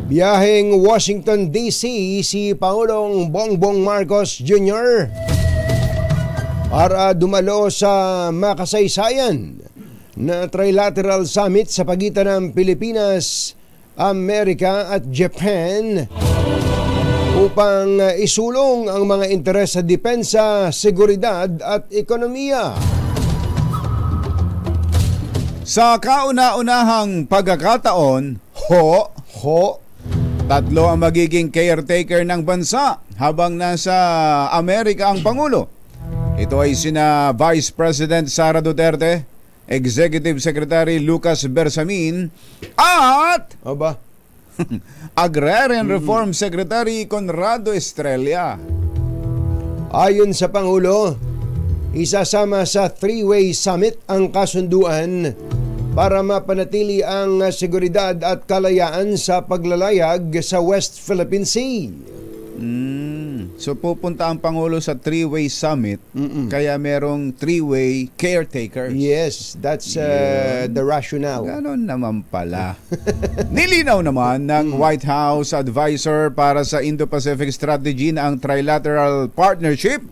Biyaheng Washington DC si Pangulong Bongbong Marcos Jr. para dumalo sa makasaysayan na trilateral summit sa pagitan ng Pilipinas, Amerika at Japan upang isulong ang mga interes sa depensa, seguridad at ekonomiya. Sa kauna-unahang pagkakataon, tatlo ang magiging caretaker ng bansa habang nasa Amerika ang Pangulo. Ito ay sina Vice President Sara Duterte, Executive Secretary Lucas Bersamin at Agrarian Reform Secretary Conrado Estrella. Ayon sa Pangulo, isasama sa three-way summit ang kasunduan para mapanatili ang seguridad at kalayaan sa paglalayag sa West Philippine Sea. So pupunta ang Pangulo sa three-way summit, kaya merong three-way caretakers. Yes, that's the rationale. Ganon naman pala. Nilinaw naman ng White House advisor para sa Indo-Pacific Strategy na ang trilateral partnership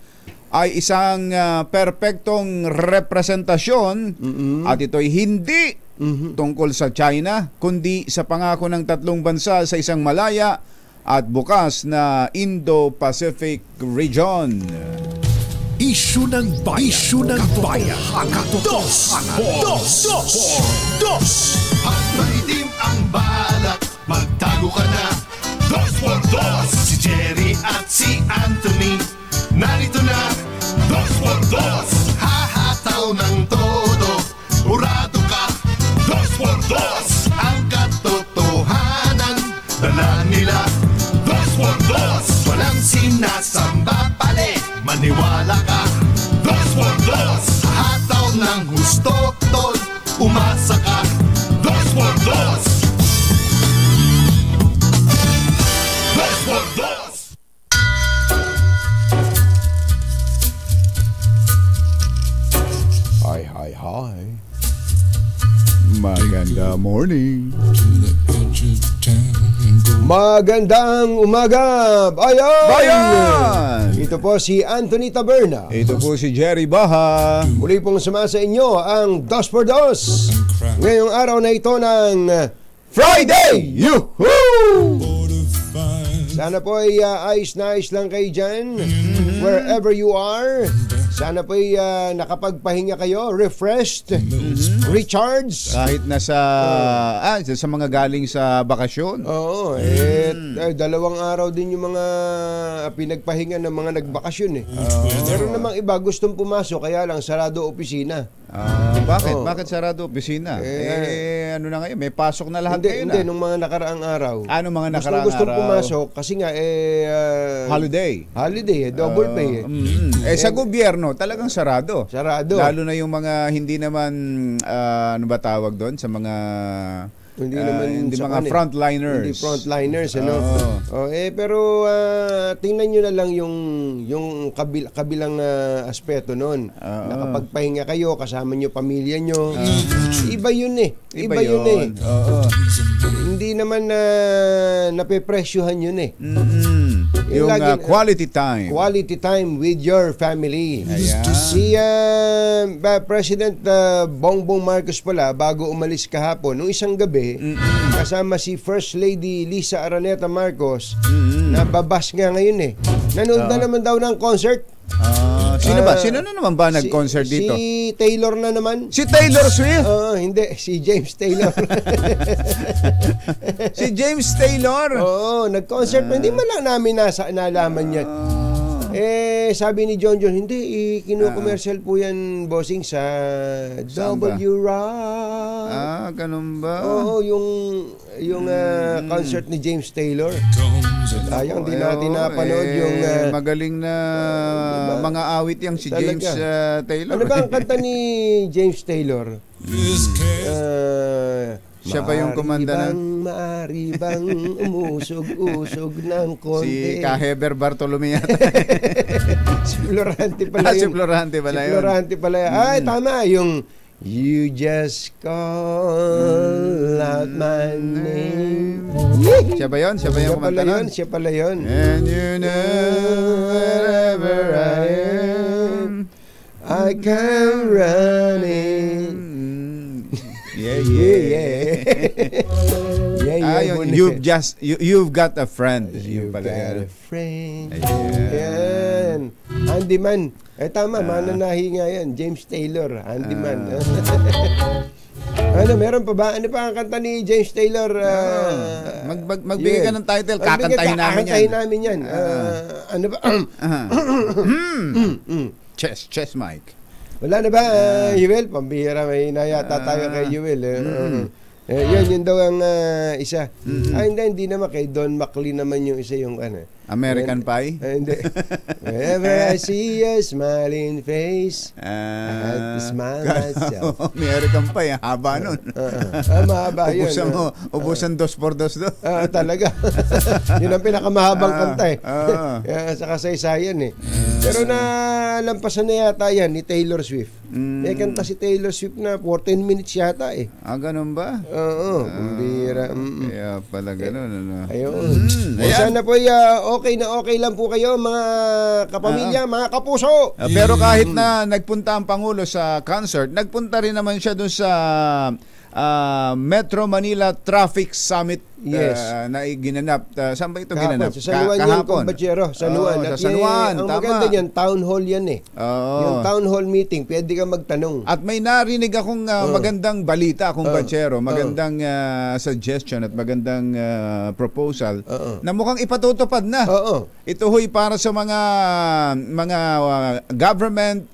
ay isang perpektong representasyon at ito'y hindi tungkol sa China, kundi sa pangako ng tatlong bansa sa isang malaya at bukas na Indo-Pacific region. Isyu ng bayan. Hakatos. At maitim ang balak, magtago ka na. 2x2. Si Jerry at si Anthony, narito na. 2x2. Hahataw ng todo, urado ka. 2x2. Ang katotohanan, dala nila. 2x2. Walang sinasamba pali, maniwala ka. 2x2. Hataw ng husto, tol, umasa ka. 2x2. 2x2. Hi. Maganda morning. Magandang umaga, Bayan! Ito po si Anthony Taberna. Ito po si Jerry Baha. Muli pong sumasa inyo ang 2x2 ngayong araw na ito ng Friday! Yuhuu! Sana po ay ayos na ayos lang kayo dyan, wherever you are. Sana po ay nakapagpahinga kayo, refreshed, recharged. Kahit nasa sa mga galing sa bakasyon. Oo, dalawang araw din yung mga pinagpahinga ng mga nagbakasyon eh. Meron namang iba gustong pumasok, kaya lang sarado opisina. Bakit? Bakit sarado opisina? Ano na ngayon? May pasok na lahat ngayon. Hindi, nung mga nakaraang araw. Ano mga nakaraang araw? Gustong pumasok kasi nga holiday, double pay sa gobyerno talagang sarado. Lalo na yung mga hindi naman ano ba tawag doon sa mga hindi mga frontliners. Hindi frontliners, ano. Pero tingnan niyo na lang yung kabilang aspeto noon. Nakapagpahinga kayo, kasama niyo pamilya niyo. Iba yun eh. Iba yun eh. Hindi naman napepresyuhan yun eh. Yung quality time. Quality time with your family. Si President Bongbong Marcos pala, bago umalis kahapon, nung isang gabi, kasama si First Lady Lisa Araneta Marcos, nababas nga ngayon eh. Nanood na naman daw ng concert. Sino ba? Sino na naman ba nag-concert dito? Si Taylor na naman. Si Taylor Swift? Hindi. Si James Taylor. Si James Taylor? Oo, nag-concert. Hindi man lang namin nalaman yan. Sabi ni John, hindi, kinu-commercial po yan, bossing, sa W-Rock. Ganun ba? Oo, yung concert ni James Taylor. Sayang, di natin napanood yung magaling na mga awit yang si James Taylor. Ano ba ang kanta ni James Taylor? Siya pa yung kumanda ng Maari bang umusog-usog ng konti? Si Kaheber Bartolome yata. Si Florante pala yun. Si Florante pala yun. Ay, tama. Yung You just call out my name. Siya ba yun? Siya ba yung kumanta nun? Siya pala yun. And you know wherever I am, I come running. Yeah. Yeah, You've got a friend. You've got pala a friend. Ayan. Yan. Handyman. Tama, mananahi nga yan. James Taylor, handyman. Meron pa ba? Ano pa ang kanta ni James Taylor? Magbigay ka ng title, kakantahin namin yan. Ano ba? Chess mic. Wala na ba, Yuel? Pambihira, may inayata tayo kay Yuel. Yun daw ang isa. Hindi naman. Kay Don McLean naman yung isa yung American Pie? Hindi. Whenever I see a smiling face, I have to smile myself. American Pie, haba nun. Mahaba yun. Ubusan 2x2 doon. Talaga. Yun ang pinakamahabang kanta sa kasaysayan Pero nalampasan na yata yan ni Taylor Swift. May kanta si Taylor Swift na 14 minutes yata ganun ba? Oo. Kumbira. Kaya pala ganun. Ayun. Sana po okay lang po kayo mga kapamilya, mga kapuso. Pero kahit na nagpunta ang Pangulo sa concert, nagpunta rin naman siya dun sa Metro Manila Traffic Summit na ginanap. Saan ba ito ginanap? Sa San Juan yan, Kumbachero. San Juan. Sa San Juan, ang maganda yan, town hall yan Yung town hall meeting, pwede ka magtanong. At may narinig akong magandang balita, Kumbachero. Magandang suggestion at magandang proposal na mukhang ipatutupad na. Ito ho'y para sa mga government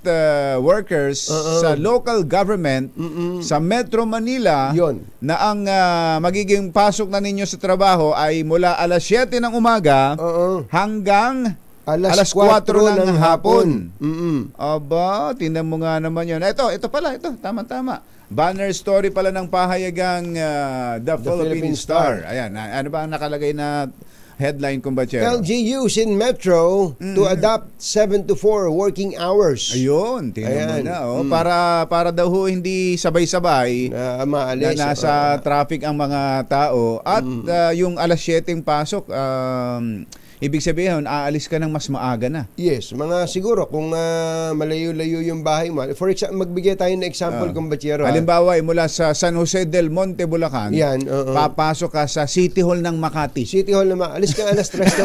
workers sa local government sa Metro Manila na ang magiging pasok na ninyo sa trabaho ay mula alas 7 ng umaga hanggang alas 4 ng hapon. Aba, tingnan mo nga naman yun. Ito pala, tama-tama. Banner story pala ng pahayagang The Philippine Star. Ayan, ano ba ang nakalagay na headline, Kumbachero? LGUs in Metro to adopt 7 to 4 working hours. Ayun, tingnan mo na. Para daw hindi sabay-sabay maalis, na nasa traffic ang mga tao. At yung alas 7 pasok, ibig sabihin, aalis ka ng mas maaga na. Yes, mga siguro kung malayo-layo yung bahay mo. For example, magbigay tayo ng example, Kumbachero. Halimbawa, mula sa San Jose del Monte, Bulacan, papasok ka sa City Hall ng Makati. City Hall ng Makati. Alis ka alas 3 na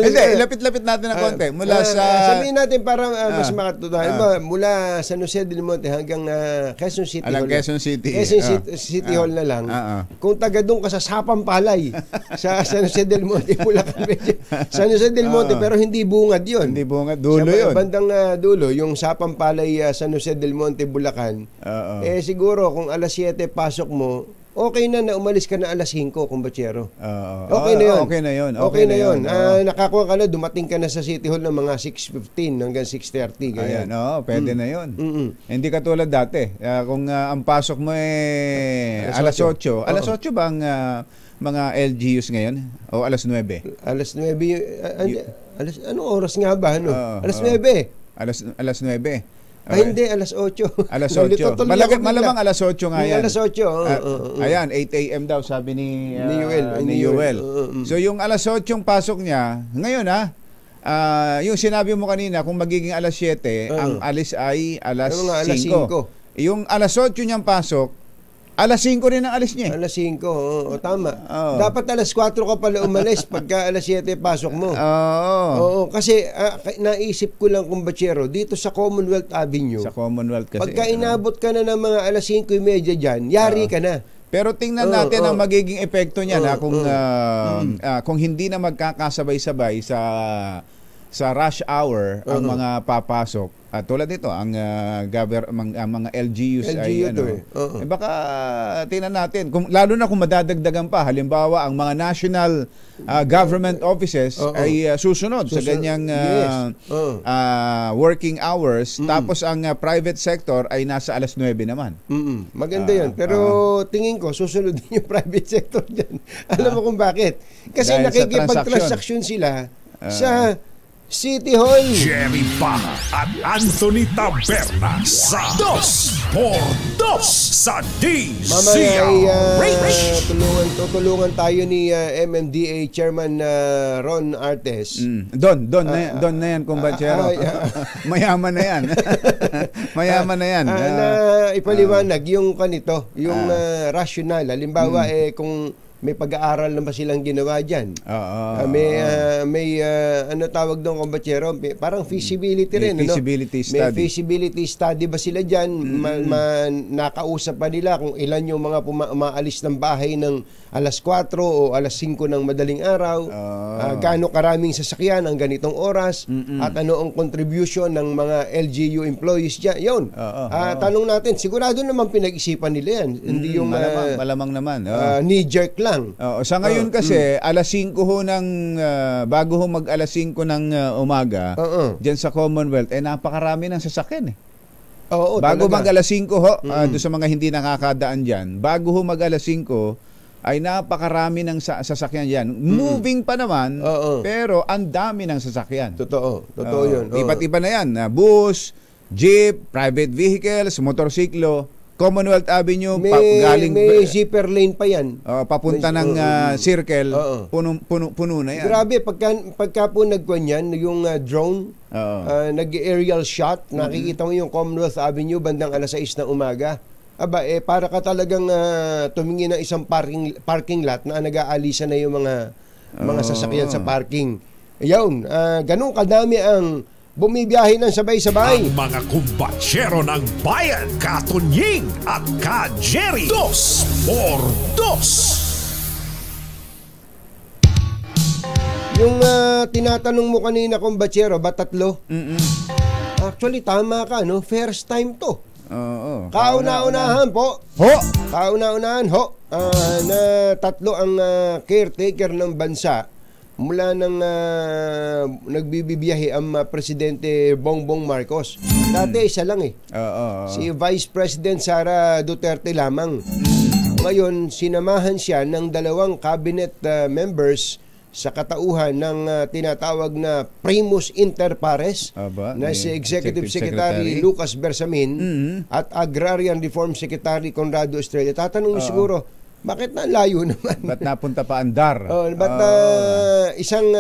Hindi, lapit-lapit natin ng konti. Mula sa... sabihin natin para mas makatutuhan. Mula San Jose del Monte hanggang Quezon City Hall. Quezon City. City Hall na lang. Kung taga doon ka sa Sapampalay, sa San Jose del Monte, Bulacan. San Jose del Monte, pero hindi bungad yun. Hindi bungad, dulo yun. Bandang dulo, yung Sapampalay, San Jose del Monte, Bulacan. Siguro, kung alas 7 pasok mo, okay na umalis ka na alas 5, Kumbachero. Okay na yun. Okay na yun. Nakakuha ka na, dumating ka na sa City Hall ng mga 6:15 hanggang 6:30. Ayan, pwede na yun. Hindi katulad dati. Kung ang pasok mo alas 8. Alas 8 ba ang mga LGUs ngayon? O alas 9? Alas 9. Anong oras nga ba? Alas 9. Alas 9. Hindi, alas 8. Alas 8. Malamang alas 8 nga yan. Alas 8. Ayan, 8 a.m. daw sabi ni Yuel. So yung alas 8 yung pasok niya, ngayon yung sinabi mo kanina, kung magiging alas 7, ang alis ay alas 5. Yung alas 8 niyang pasok, alas 5 rin ang alis niya. Alas 5, tama. Dapat alas 4 ka pala umalis pagka alas 7 pasok mo. Kasi naisip ko lang, Kumbachero, dito sa Commonwealth Avenue. Sa Commonwealth kasi. Pagka inabot ka na ng mga alas 5:30 dyan, yari ka na. Pero tingnan natin ang magiging epekto niya kung hindi na magkakasabay-sabay sa rush hour ang mga papasok. Tulad nito, ang mga LGUs ay baka tingnan natin, lalo na kung madadagdagan pa, halimbawa ang mga national government offices ay susunod sa ganyang working hours, tapos ang private sector ay nasa alas 9 naman. Maganda yun. Pero tingin ko, susunod din yung private sector dyan. Alam mo kung bakit? Kasi nakikipag-transaction sila City Hall. Jerry Bana at Anthony Taberna sa 2x2 sa Mamaya ay DZRH. tutulungan tayo ni MMDA Chairman Ron Artes. Don na yan, kumbachero. Mayaman na yan. Mayaman na yan. Na ipaliwanag yung kanito, yung rational. Halimbawa, kung may pag-aaral na ba silang ginawa dyan? May ano tawag doon, kumbachero? Parang feasibility rin. Feasibility study. May feasibility study ba sila dyan? Nakausap pa nila kung ilan yung mga umaalis ng bahay ng alas 4 o alas 5 ng madaling araw. Gaano karaming sasakyan ang ganitong oras at ano ang contribution ng mga LGU employees dyan. Yun. Tanong natin, sigurado naman pinag-isipan nila yan. Hindi yung malamang naman. knee-jerk lang. Sa ngayon kasi, alas 5 ho ng, bago ho mag alas 5 ng umaga, dyan sa Commonwealth, napakarami ng sasakyan bago mag alas 5 ho, doon sa mga hindi nakakadaan dyan, bago ho mag alas 5, ay napakarami ng sasakyan dyan. Moving pa naman, pero ang dami ng sasakyan. Totoo yun. Iba't iba na yan. Bus, jeep, private vehicles, motorsiklo, Commonwealth Avenue, galing may zipper lane pa yan. Papunta ng circle, puno na yan. Grabe, pagka po nagkuhan yan, yung drone, nag-aerial shot, nakikita mo yung Commonwealth Avenue bandang alas 6 ng umaga. Para ka talagang tumingin ng isang parking lot na nag-aalisa na yung mga sasakyan sa parking. Yun, ganun kadami ang bumibiyahe ng sabay-sabay. Ang mga kumbatsero ng bayan, Katunying at Ka-Jerry. 2x2. Yung tinatanong mo kanina, kumbachero, ba tatlo? Actually, tama ka, no? First time to. Kauna-unahan po. Kauna-unahan, na tatlo ang caretaker ng bansa mula nang nagbibiyahe ang Presidente Bongbong Marcos. Dati isa lang si Vice President Sara Duterte lamang. Ngayon, sinamahan siya ng 2 cabinet members sa katauhan ng tinatawag na primus inter pares na si Executive Secretary Lucas Bersamin at Agrarian Reform Secretary Conrado Estrella. Tatanong siguro, bakit na layo naman? Ba't napunta pa andar? Isang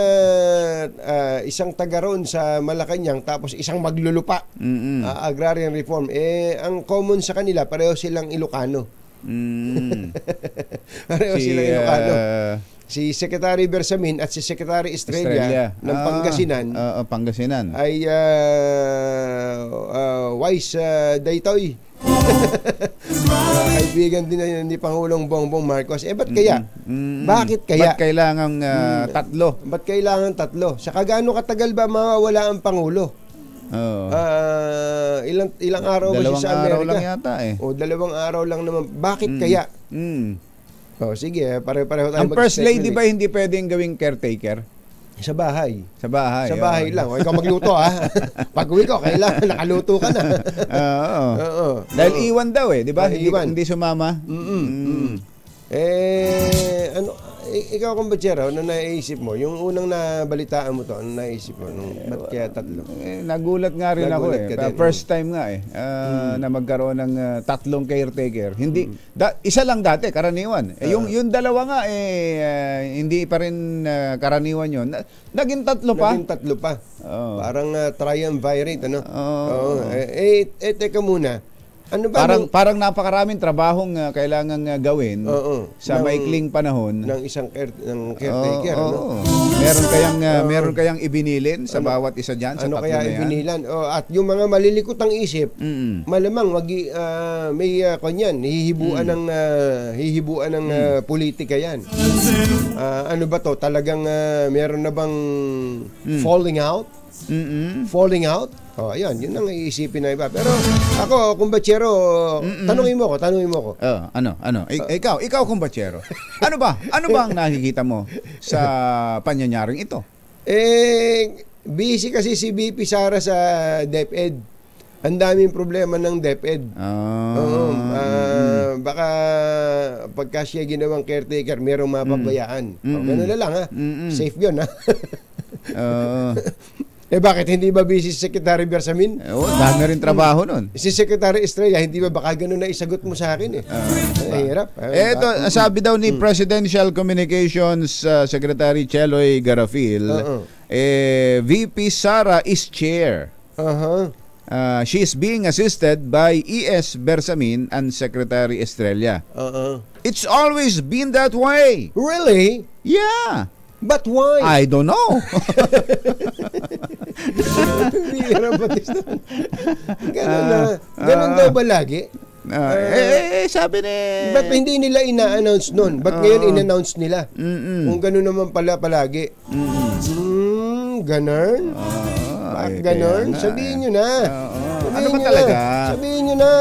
taga roon sa Malacanang tapos isang maglulupa. Agrarian Reform. Ang common sa kanila, pareho silang Ilocano. Pareho silang Ilocano. Si Secretary Bersamin at si Secretary Estrella ng Pangasinan ay Wise Daytoy. Kaibigan din ni Pangulong Bongbong Marcos. Ba't kaya? Bakit kaya? Ba't kailangang tatlo? Ba't kailangan tatlo? Sa gaano katagal ba mawawala ang Pangulo? Ilang araw ba siya sa Amerika? 2 araw lang yata 2 araw lang naman. Bakit kaya? Sige, pare-pareho tayo. Ang First Lady ba hindi pwedeng gawing caretaker? Sa bahay. Sa bahay. Sa bahay lang. Ikaw magluto Pag-uwi ko, kailangan nakaluto ka na. Dahil iwan daw di ba? Hindi sumama. Ikaw, kumbachero, ano naisip mo? Yung unang nabalitaan mo to, ano naisip mo? Ba't kaya tatlo? Nagulat nga rin ako First time nga na magkaroon ng tatlong caretaker. Hindi, isa lang dati, karaniwan. Yung dalawa nga hindi pa rin karaniwan yun. Naging tatlo pa. Parang triumvirate, ano? Teka muna. Ano ba parang napakaraming trabahong kailangang gawin sa maikling panahon ng isang caretaker. Meron kayang ibinilin sa bawat isa diyan sa tatlo na yan. Kaya ibinilan? At yung mga malilikutang isip, malamang may kanyan, hihibuan ng politika yan. Ano ba to? Talagang meron na bang falling out? Falling out? Ayan, yun ang iisipin na iba. Pero ako, kumbachero, tanungin mo ko. Ano? Ikaw kumbachero. Ano ba ang nakikita mo sa panyanyaring ito? Busy kasi si BP Sara sa DepEd. Ang daming problema ng DepEd. Baka pagka siya ginawang caretaker, merong mapabayaan. Ganun na lang Safe yun bakit hindi ba busy si Secretary Bersamin? Dami rin trabaho nun. Si Secretary Estrella, hindi ba baka ganun na isagot mo sa akin eh? Hirap. Ito, sabi daw ni Presidential Communications Secretary Cheloy Garafil, VP Sara is chair. She is being assisted by ES Bersamin and Secretary Estrella. It's always been that way. Really? Yeah. But why? I don't know. Ganun daw ba lagi? Sabi ni... Ba't hindi nila ina-announce nun? Ba't ngayon in-announce nila? Kung ganun naman pala palagi. Ganun? Bakit ganun? Sabihin nyo na. Ano ba talaga? Sabihin nyo na.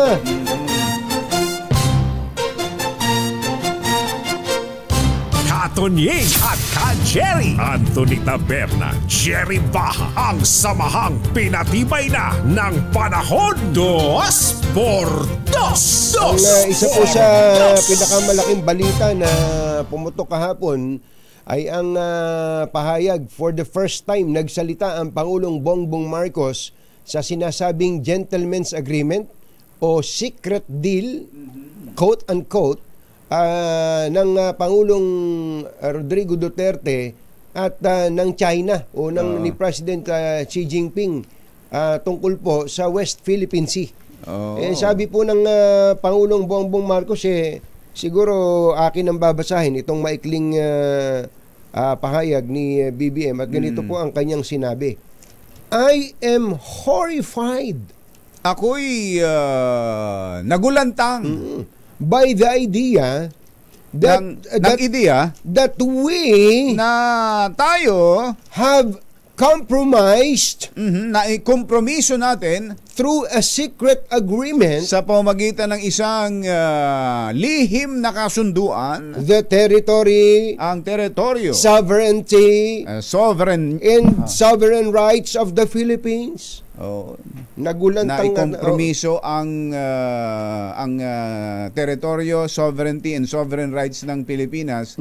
Katonying at Ka-Jerry. Anthony Taberna, Jerry Baha, ang samahang pinatibay na ng panahon. 2x2. Isa po sa pinakamalaking balita na pumutok kahapon ay ang pahayag, for the first time nagsalita ang Pangulong Bongbong Marcos sa sinasabing gentleman's agreement o secret deal, quote-unquote, ng Pangulong Rodrigo Duterte at ng China o ni President Xi Jinping tungkol po sa West Philippine Sea. Sabi po ng Pangulong Bongbong Marcos, siguro akin ang babasahin itong maikling pahayag ni BBM at ganito po ang kanyang sinabi. I am horrified. Ako'y nagulantang by the idea that we na tayo have compromised na ikompromiso natin through a secret agreement sa pamamagitan ng isang lihim na kasunduan the territory, ang teritoryo, sovereignty, sovereign and sovereign rights of the Philippines. Nagulantang na ikompromiso ang teritoryo, sovereignty and sovereign rights ng Pilipinas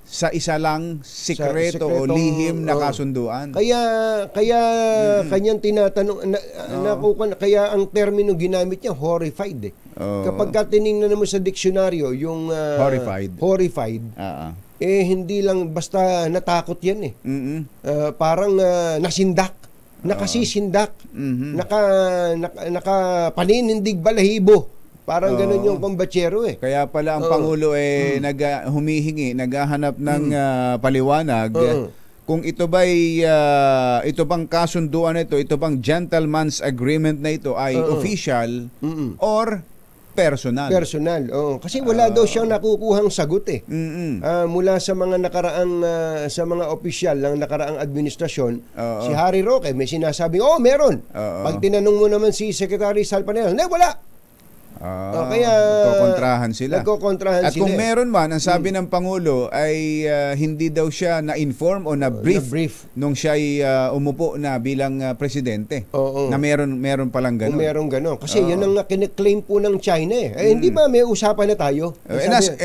sa isa lang sikreto o lihim na kasunduan. Kaya kanyang tinatanong kaya ang termino ginamit niya horrified kapag ka tiningnan mo sa diksyonaryo yung horrified hindi lang basta natakot yan parang nasindak, nakasisindak, naka paninindig balahibo. Parang ganun yung pambatsero Kaya pala ang Pangulo humihingi, naghahanap ng paliwanag kung ito ba'y ito bang kasunduan ito bang gentleman's agreement na ito ay official or personal. Kasi wala daw siyang nakukuhang sagot mula sa mga nakaraang sa mga opisyal ng nakaraang administrasyon. Si Harry Roque may sinasabing meron. Pag tinanong mo naman si Secretary Sal Panel, wala. Kaya nagkokontrahan sila. At kung meron man, ang sabi ng Pangulo ay hindi daw siya na-inform o na-brief nung siya ay umupo na bilang presidente. Na meron palang gano'n. Meron gano'n. Kasi yan ang kine-claim po ng China hindi ba may usapan na tayo?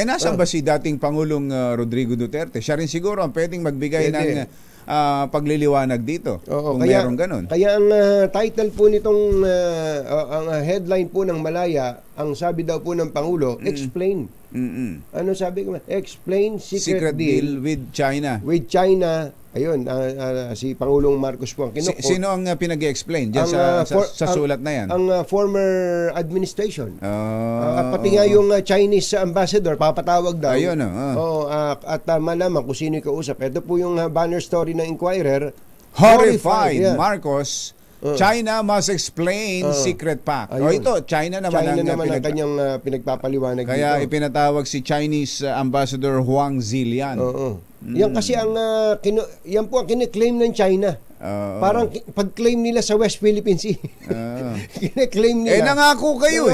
Nasaan ba si dating Pangulong Rodrigo Duterte? Siya rin siguro ang pwedeng magbigay ng pagliliwanag dito kung meron ganun. Kaya ang title po nitong ang headline po ng Malaya, ang sabi daw po ng Pangulo, explain. Ano sabi ko? Explain secret deal with China. With China. Ayun, si Pangulong Marcos po ang kinukot. Sino ang pinag-explain dyan sa sulat na yan? Ang former administration. Pati nga yung Chinese ambassador, papatawag daw. Ayun. At malaman kung sino yung kausap. Ito po yung banner story ng Inquirer. Horrified Marcos, China must explain secret pact. Ito, China naman ang kanyang pinagpapaliwanag. Kaya ipinatawag si Chinese Ambassador Huang Zilian. Yan kasi yan po ang kine-claim ng China. Parang pag-claim nila sa West Philippine Sea. Kine-claim nila. Nangako kayo.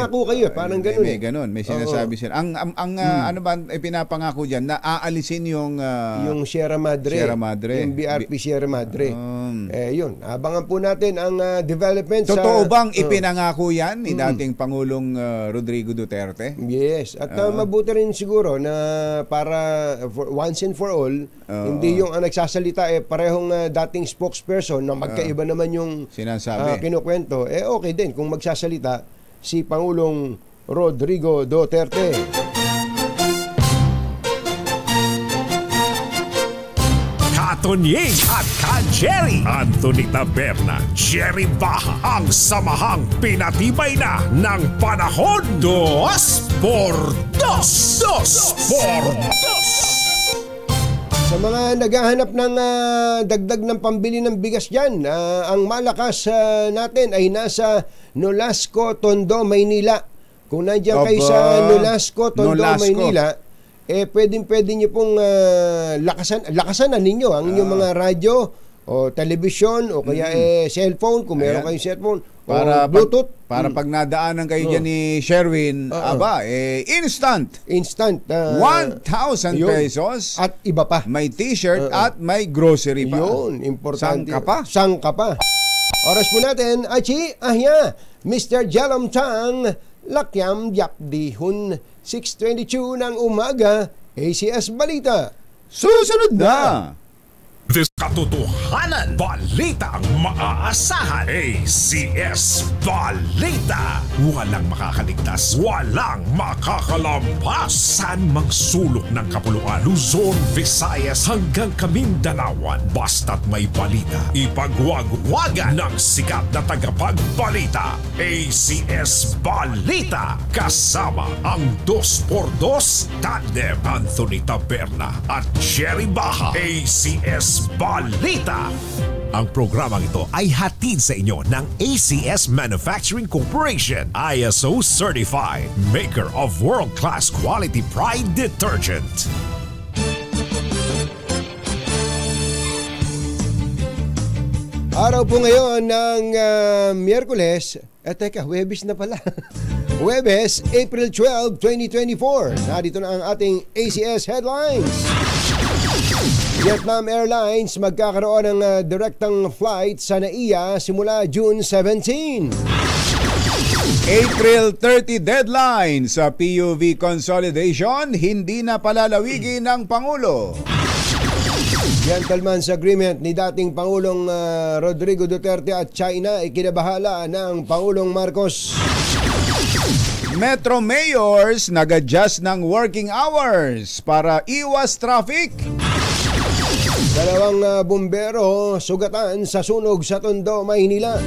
Parang gano'n. May ganun, may sinasabi sila. Ano ba pinapangako diyan na aalisin yung Sierra Madre. Yung BRP Sierra Madre. Yun, abangan po natin ang development Totoo bang ipinangako yan ni dating Pangulong Rodrigo Duterte? Yes, at mabuti rin siguro na para once and for all, hindi yung nagsasalita parehong dating spokesperson na magkaiba naman yung sinasabi. Kinukwento. Okay din kung magsasalita si Pangulong Rodrigo Duterte. Katonying at Ka-Jerry, Anthony Taberna, Jerry Baha, ang samahang pinatibay na ng panahon. 2x2. Sa mga naghahanap ng dagdag ng pambili ng bigas dyan, ang malakas natin ay nasa Nolasco, Tondo, Maynila. Kung nandiyan kayo sa Nolasco, Tondo, Maynila, pwede nyo pong lakasan na ninyo ang inyong mga radyo o television o kaya cellphone, kung meron kayong cellphone para o Bluetooth. Para pag nadaanan kayo dyan ni Sherwin, instant 1,000 pesos at iba pa. May t-shirt at may grocery pa. Yun, importante. Sangka pa. Oras po natin, Mr. Jalom Tang, Lakyam Yapdihun, 6:22 ng umaga, ACS Balita. Susunod na! This katotohanan, balitang maaasahan. ACS Balita. Walang makakaligtas, walang makakalampas. Saan magsulok ng kapuluan, Luzon, Visayas hanggang Kamindalawan. Basta't may balita, ipagwagwagan ng sikat na tagapagbalita. ACS Balita. Kasama ang 2x2 tandem Anthony Taberna at Jerry Baha. ACS Balita. Ang programang ito ay hatid sa inyo ng ACS Manufacturing Corporation, ISO certified, maker of world-class quality Pride detergent. Araw po ngayon ng Miyerkules, Huwebes na pala. Huwebes, April 12, 2024. Narito na ang ating ACS headlines. Vietnam Airlines magkakaroon ng direktang flight sa NAIA simula June 17. April 30 deadline sa PUV consolidation, hindi na palalawigin ng Pangulo. Gentleman's agreement ni dating Pangulong Rodrigo Duterte at China ay kinabahala ng Pangulong Marcos. Metro Mayors nag-adjust ng working hours para iwas traffic. Dalawang bumbero sugatan sa sunog sa Tondo, Maynila.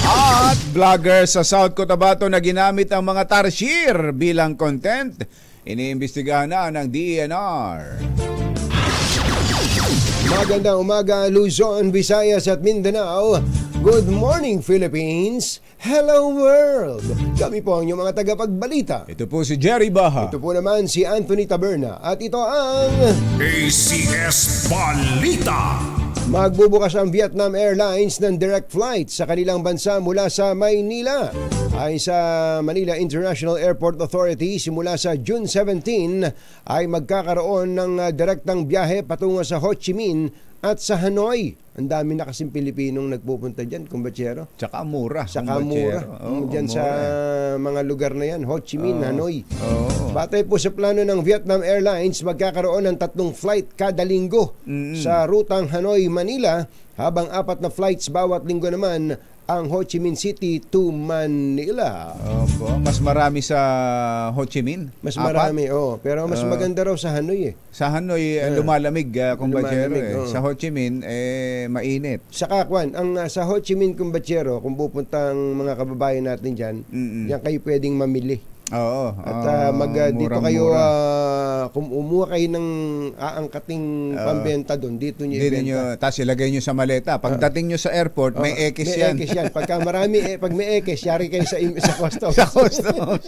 At vlogger sa South Cotabato na ginamit ang mga tarsier bilang content, iniimbestigahan na ng DENR. Magandang umaga, Luzon, Visayas at Mindanao. Good morning, Philippines. Hello, world. Kami po ang inyong mga tagapagbalita. Ito po si Jerry Baha. Ito po naman si Anthony Taberna. At ito ang ACS Balita. Magbubukas ang Vietnam Airlines ng direct flight sa kanilang bansa mula sa Maynila. Ay sa Manila International Airport Authority, simula sa June 17 ay magkakaroon ng direktang biyahe patungo sa Ho Chi Minh at sa Hanoi. Ang dami na kasing Pilipinong nagpupunta dyan, kumbatsero. Tsaka mura. Tsaka mura. Dyan sa mga lugar na yan, Ho Chi Minh, Hanoi. Batay po sa plano ng Vietnam Airlines, magkakaroon ng 3 flight kada linggo sa rutang Hanoi-Manila, habang 4 na flights bawat linggo naman ang Ho Chi Minh City to Manila. Opo, mas marami sa Ho Chi Minh. Mas marami, pero mas maganda raw sa Hanoi . Sa Hanoi, lumalamig, kumbatsero . Sa Ho Chi Minh, mainit. Saka, ang sa Ho Chi Minh, kumbatsero, kung pupuntang mga kababayan natin dyan, yan kayo pwedeng mamili. Oo. At dito kayo, kung umuha kayo ng aangkating pambenta doon, dito nyo ibenta. Tapos ilagay nyo sa maleta. Pagdating nyo sa airport, may ekis yan. May ekis yan. Pagka marami, pag may ekis, yari kayo sa customs. Sa customs.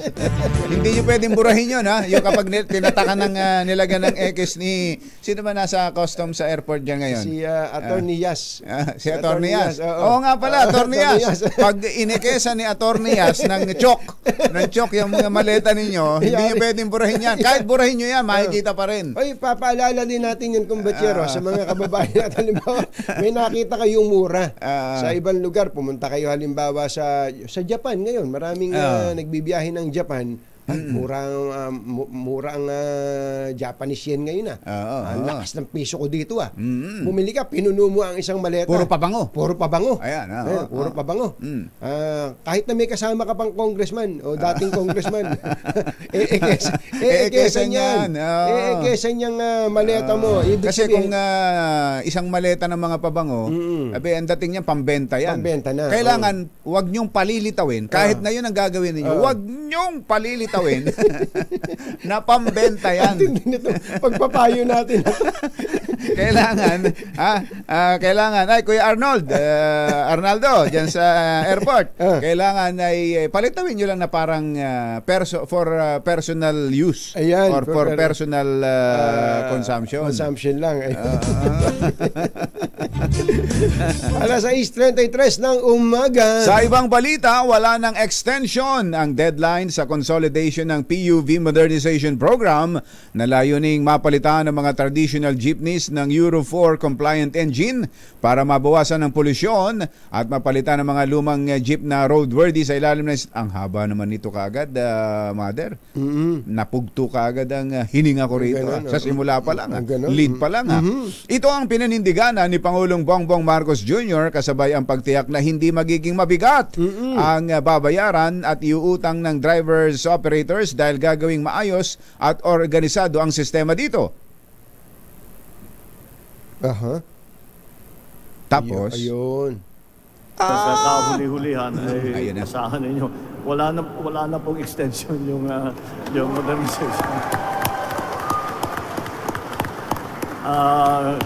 Hindi nyo pwedeng burahin yun, ha? Yung kapag tinatakan ng nilagyan ng ekis ni... Sino ba nasa customs sa airport dyan ngayon? Si Attorney Yas. Si Attorney Yas. Oo nga pala, Attorney Yas. Pag inikesa ni Attorney Yas ng chok, yung mga maleta ninyo, hindi nyo pwedeng burahin yan. Kahit burahin nyo yan, makikita pa rin. Oy, papaalala din natin yan, kumbachero, sa mga kababayan natin. Halimbawa, may nakita kayong mura sa ibang lugar. Pumunta kayo halimbawa sa Japan ngayon. Maraming nagbibiyahe ng Japan. Mura ang Japanese yen ngayon ang lakas ng piso ko dito Bumili ka, pinuno mo ang isang maleta. Puro pabango. Ayan, puro pabango. Kahit na may kasama ka pang congressman o dating congressman, kesa niyan. Kesa niyang maleta mo. Ibig Kasi sabihin, kung isang maleta ng mga pabango, ang dating niyan, pambenta yan. Pambenta na. Kailangan, wag niyong palilitawin. Kahit na yun ang gagawin ninyo, wag niyong palilitawin na pambenta yan. Pagpapayo natin. Kailangan ay Kuya Arnaldo diyan sa airport. Kailangan ay palitawin niyo lang na parang for personal use. Ayan, or for personal consumption. Consumption lang. Alas 6:33 ng umaga. Sa ibang balita, wala ng extension ang deadline sa consolidation ng PUV Modernization Program na layuning mapalitan ang mga traditional jeepneys ng Euro 4 compliant engine para mabawasan ang polusyon at mapalitan ang mga lumang jeep na roadworthy sa ilalim ng... Ang haba naman nito kaagad, Mother. Napugto kaagad ang hininga ko rito. Sa simula pa lang. Lead pa lang. Ito ang pinanindiganan ni Pangulong Bongbong Marcos Jr. kasabay ang pagtiyak na hindi magiging mabigat ang babayaran at iuutang ng drivers operators dahil gagawing maayos at organisado ang sistema dito. Tapos, ayun. Sa kahuli-hulihan ay asahan ninyo. Wala na pong extension yung modernization.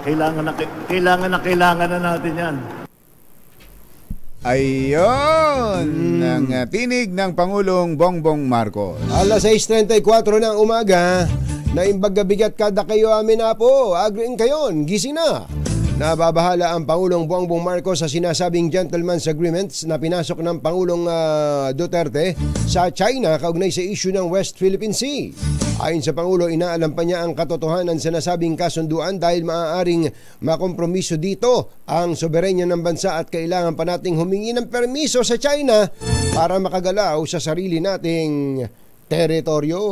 Kailangan na natin yan. Ayun ang tinig ng Pangulong Bongbong Marcos. Alas 6:34 ng umaga, na imbagabigat kada kayo amin na po. Agreeing kayon, gising na. Nababahala ang Pangulong Bongbong Marcos sa sinasabing gentleman's agreements na pinasok ng Pangulong Duterte sa China kaugnay sa issue ng West Philippine Sea. Ayon sa Pangulo, inaalam pa niya ang katotohanan sa nasabing kasunduan dahil maaaring makompromiso dito ang soberenya ng bansa at kailangan pa nating humingi ng permiso sa China para makagalaw sa sarili nating teritoryo.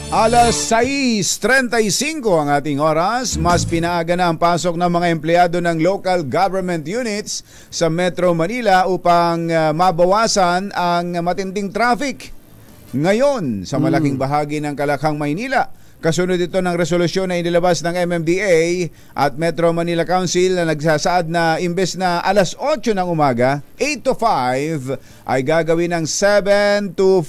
Alas 6:35 ang ating oras. Mas pinaaga na ang pasok ng mga empleyado ng local government units sa Metro Manila upang mabawasan ang matinding traffic ngayon sa malaking bahagi ng Kalakhang, Maynila. Kasunod ito ng resolusyon na inilabas ng MMDA at Metro Manila Council na nagsasaad na imbes na alas 8 ng umaga, 8 to 5, ay gagawin ng 7 a.m. to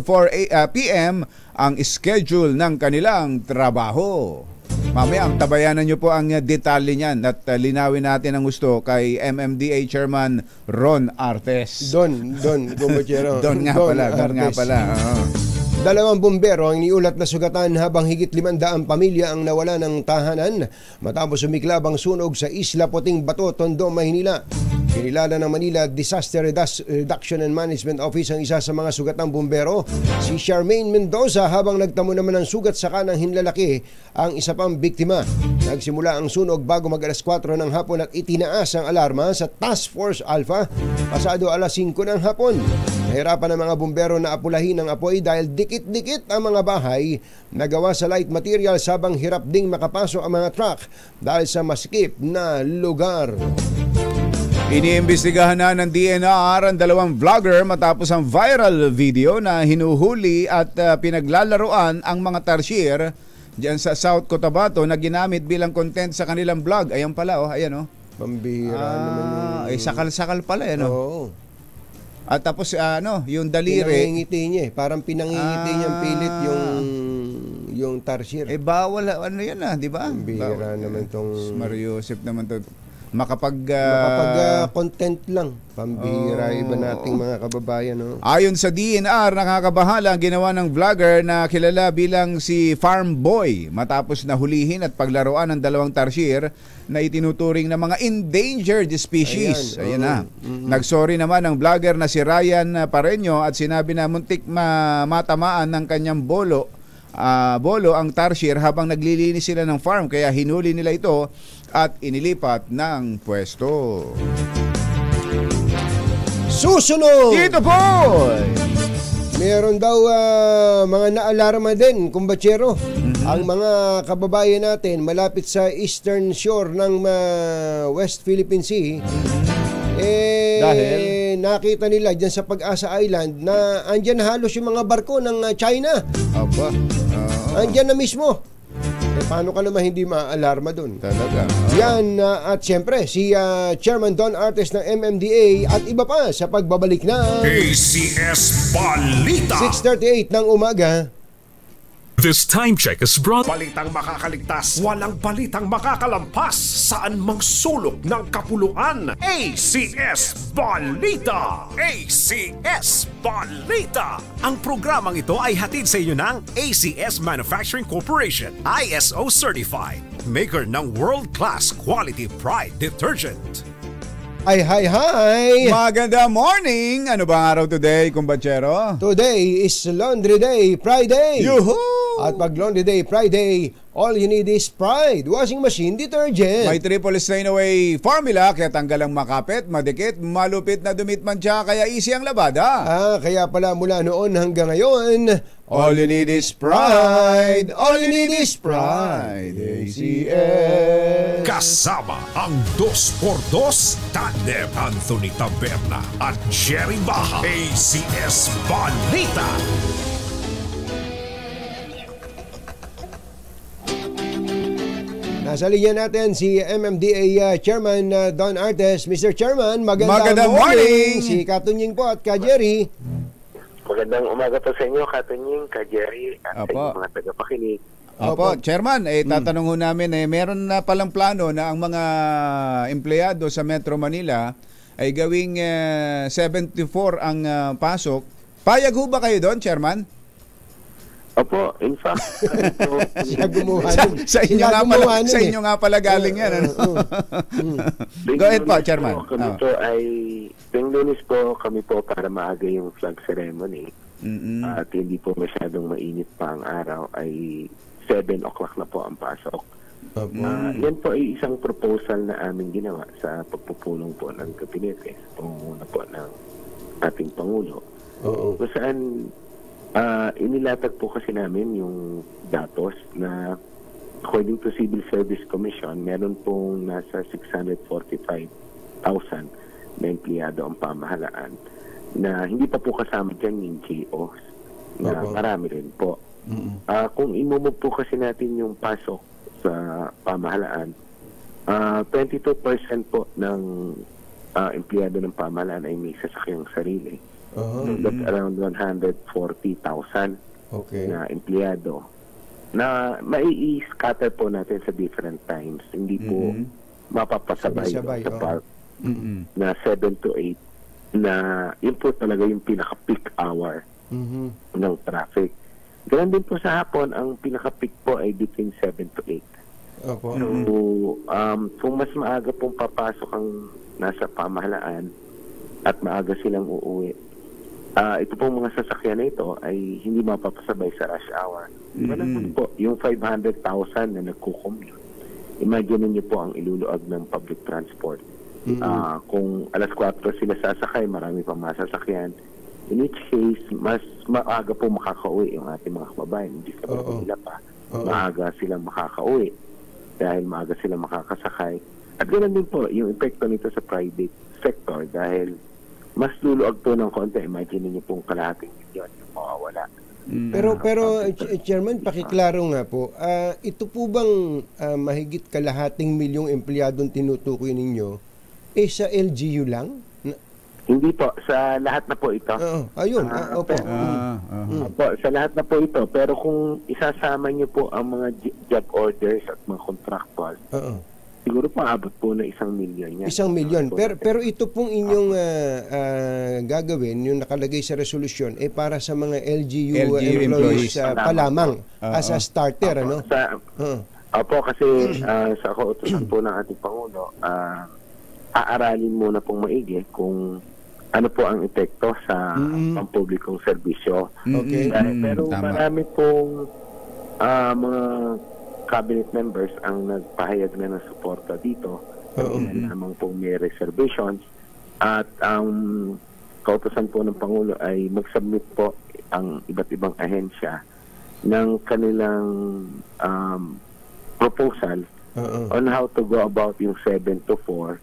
4 p.m. ang schedule ng kanilang trabaho. Mamaya, ang tabayanan nyo po ang detalye niyan at linawin natin ang gusto kay MMDA Chairman Ron Artes. Don nga pala. Dalawang bumbero ang iniulat na sugatan habang higit 500 pamilya ang nawala ng tahanan matapos sumiklab ang sunog sa Isla Puting Bato, Tondo, Maynila. Kinilala ng Manila Disaster Reduction and Management Office ang isa sa mga sugatang bumbero, si Charmaine Mendoza, habang nagtamo naman ng sugat sa kanang hinlalaki ang isa pang biktima. Nagsimula ang sunog bago mag-alas 4 ng hapon at itinaas ang alarma sa Task Force Alpha pasado alas 5 ng hapon. Nahirapan ang mga bumbero na apulahin ang apoy dahil dikit-dikit ang mga bahay na gawa sa light material sabang hirap ding makapasok ang mga truck dahil sa masikip na lugar. Iniimbestigahan na ng DNR ang dalawang vlogger matapos ang viral video na hinuhuli at pinaglalaruan ang mga tarsier diyan sa South Cotabato na ginamit bilang content sa kanilang vlog. Ayan pala, ayan Pambira naman yung... sakal-sakal pala yan. Oo. At tapos yung daliri. Pinangingiti niya parang pinangingiti niyang pilit yung tarsier. Bawal yan di ba? Pambira naman tong... Mario Joseph naman to. content lang. Pambihira iba nating mga kababayan. No? Ayon sa DNR, nakakabahala ang ginawa ng vlogger na kilala bilang si Farm Boy matapos na hulihin at paglaruan ng 2 tarsier na itinuturing na mga endangered species. Ayan na. Nagsorry naman ang vlogger na si Ryan Pareño at sinabi na muntik matamaan ng kanyang bolo ang tarsier habang naglilinis sila ng farm, kaya hinuli nila ito at inilipat ng pwesto. Susunod! Dito boy! Meron daw mga naalarma din, kumbatsero. Ang mga kababayan natin malapit sa eastern shore ng West Philippine Sea. Dahil nakita nila dyan sa Pag-asa Island na andyan halos yung mga barko ng China. Aba. Andyan na mismo. Paano ka naman hindi ma-alarma dun? Talaga. Yan, at siyempre, si Chairman Don Artes ng MMDA at iba pa sa pagbabalik na ACS Balita. 6:38 ng umaga. This time check is brought. Balitang makakaligtas, walang balitang makakalampas. Saan mang sulok ng kapuluan. ACS Balita. ACS Balita. Ang programang ito ay hatid sa inyo ng ACS Manufacturing Corporation, ISO certified, maker ng world-class quality Pride detergent. Hi! Maganda morning! Ano ba ang araw today, kumbatsero? Today is Laundry Day Friday. Yuhu! At pag Laundry Day Friday, all you need is Pride Washing Machine Detergent. May triple stain away formula, kaya tanggal ang makapit, madikit, malupit na dumitmantsa, kaya easy ang labada. Kaya pala mula noon hanggang ngayon, all you need is Pride. All you need is Pride. ACS. Kasama ang 2x2 Tandem Anthony Taberna at Jerry Baha. ACS Balita. Nasa linya natin si MMDA Chairman Don Artes. Mr. Chairman, magandang morning. Si Katunying po at Ka Jerry. Magandang umaga po sa inyo, Katunying, Ka Jerry, at sa inyong mga tagapakinig. Opo, Chairman, tatanong ho namin, meron na palang plano na ang mga empleyado sa Metro Manila ay gawing 74 ang pasok. Payag ho ba kayo doon, Chairman? Opo, in fact, Siya gumawa nun. Sa inyo nga pala galing yan. Go ahead po, Chairman. Kami po ay, tuwing Lunes po, kami po para maaga yung flag ceremony. At hindi po masyadong mainit pa ang araw, ay 7 o'clock na po ang pasok. Yan po ay isang proposal na aming ginawa sa pagpupulong po ng kabinete, pangunguna po ng ating Pangulo. Kung saan inilatag po kasi namin yung datos na according to Civil Service Commission, meron pong nasa 645,000 na empleyado ang pamahalaan na hindi pa po kasama dyan yung GOs na marami rin po. Kung imumove po kasi natin yung pasok sa pamahalaan, 22% po ng empleyado ng pamahalaan ay may sasakyang sarili. That's around 140,000 na empleyado na mai-scatter po natin sa different times. Hindi po mapapasabay sa part na 7 to 8 na yun po talaga yung pinaka-peak hour ng traffic. Ganun din po sa hapon, ang pinaka-peak po ay between 7 to 8. So, kung mas maaga pong papasok ang nasa pamahalaan at maaga silang uuwi, ito pong mga sasakyan na ito ay hindi mapapasabay sa rush hour. Ganun po, yung 500,000 na nagko-commute. Imagine niyo po ang iluluag ng public transport. Kung alas 4 sila sasakay, marami pang masasakyan. In each case, mas maaga po makakauwi yung ating mga kababayan. Hindi sa nila pa. Maaga silang makakauwi dahil maaga silang makakasakay. At ganoon din po yung epekto nito sa private sector dahil mas luluag po ng konti. Imagine niyo pong kalahating milyon yung mawawala. Pero Chairman, pakiklaro nga po, ito po bang mahigit kalahating milyong empleyadong tinutukoy ninyo sa LGU lang? Hindi po, sa lahat na po ito. Ayun, opo. Sa lahat na po ito. Pero kung isasama niyo po ang mga job orders at mga contractual, siguro paabot po na 1 milyon yan. 1 milyon. Pero ito pong inyong gagawin, yung nakalagay sa resolusyon, para sa mga LGU employees pa lamang as a starter, ano? Opo, kasi sa kautusan po ng ating Pangulo, aaralin muna pong maigi kung ano po ang epekto sa pampublikong serbisyo. Okay. Pero marami pong mga cabinet members ang nagpahayag na ng suporta dito. Lamang pong may reservations. At ang kautusan po ng Pangulo ay mag-submit po ang iba't ibang ahensya ng kanilang proposal on how to go about yung 7 to 4.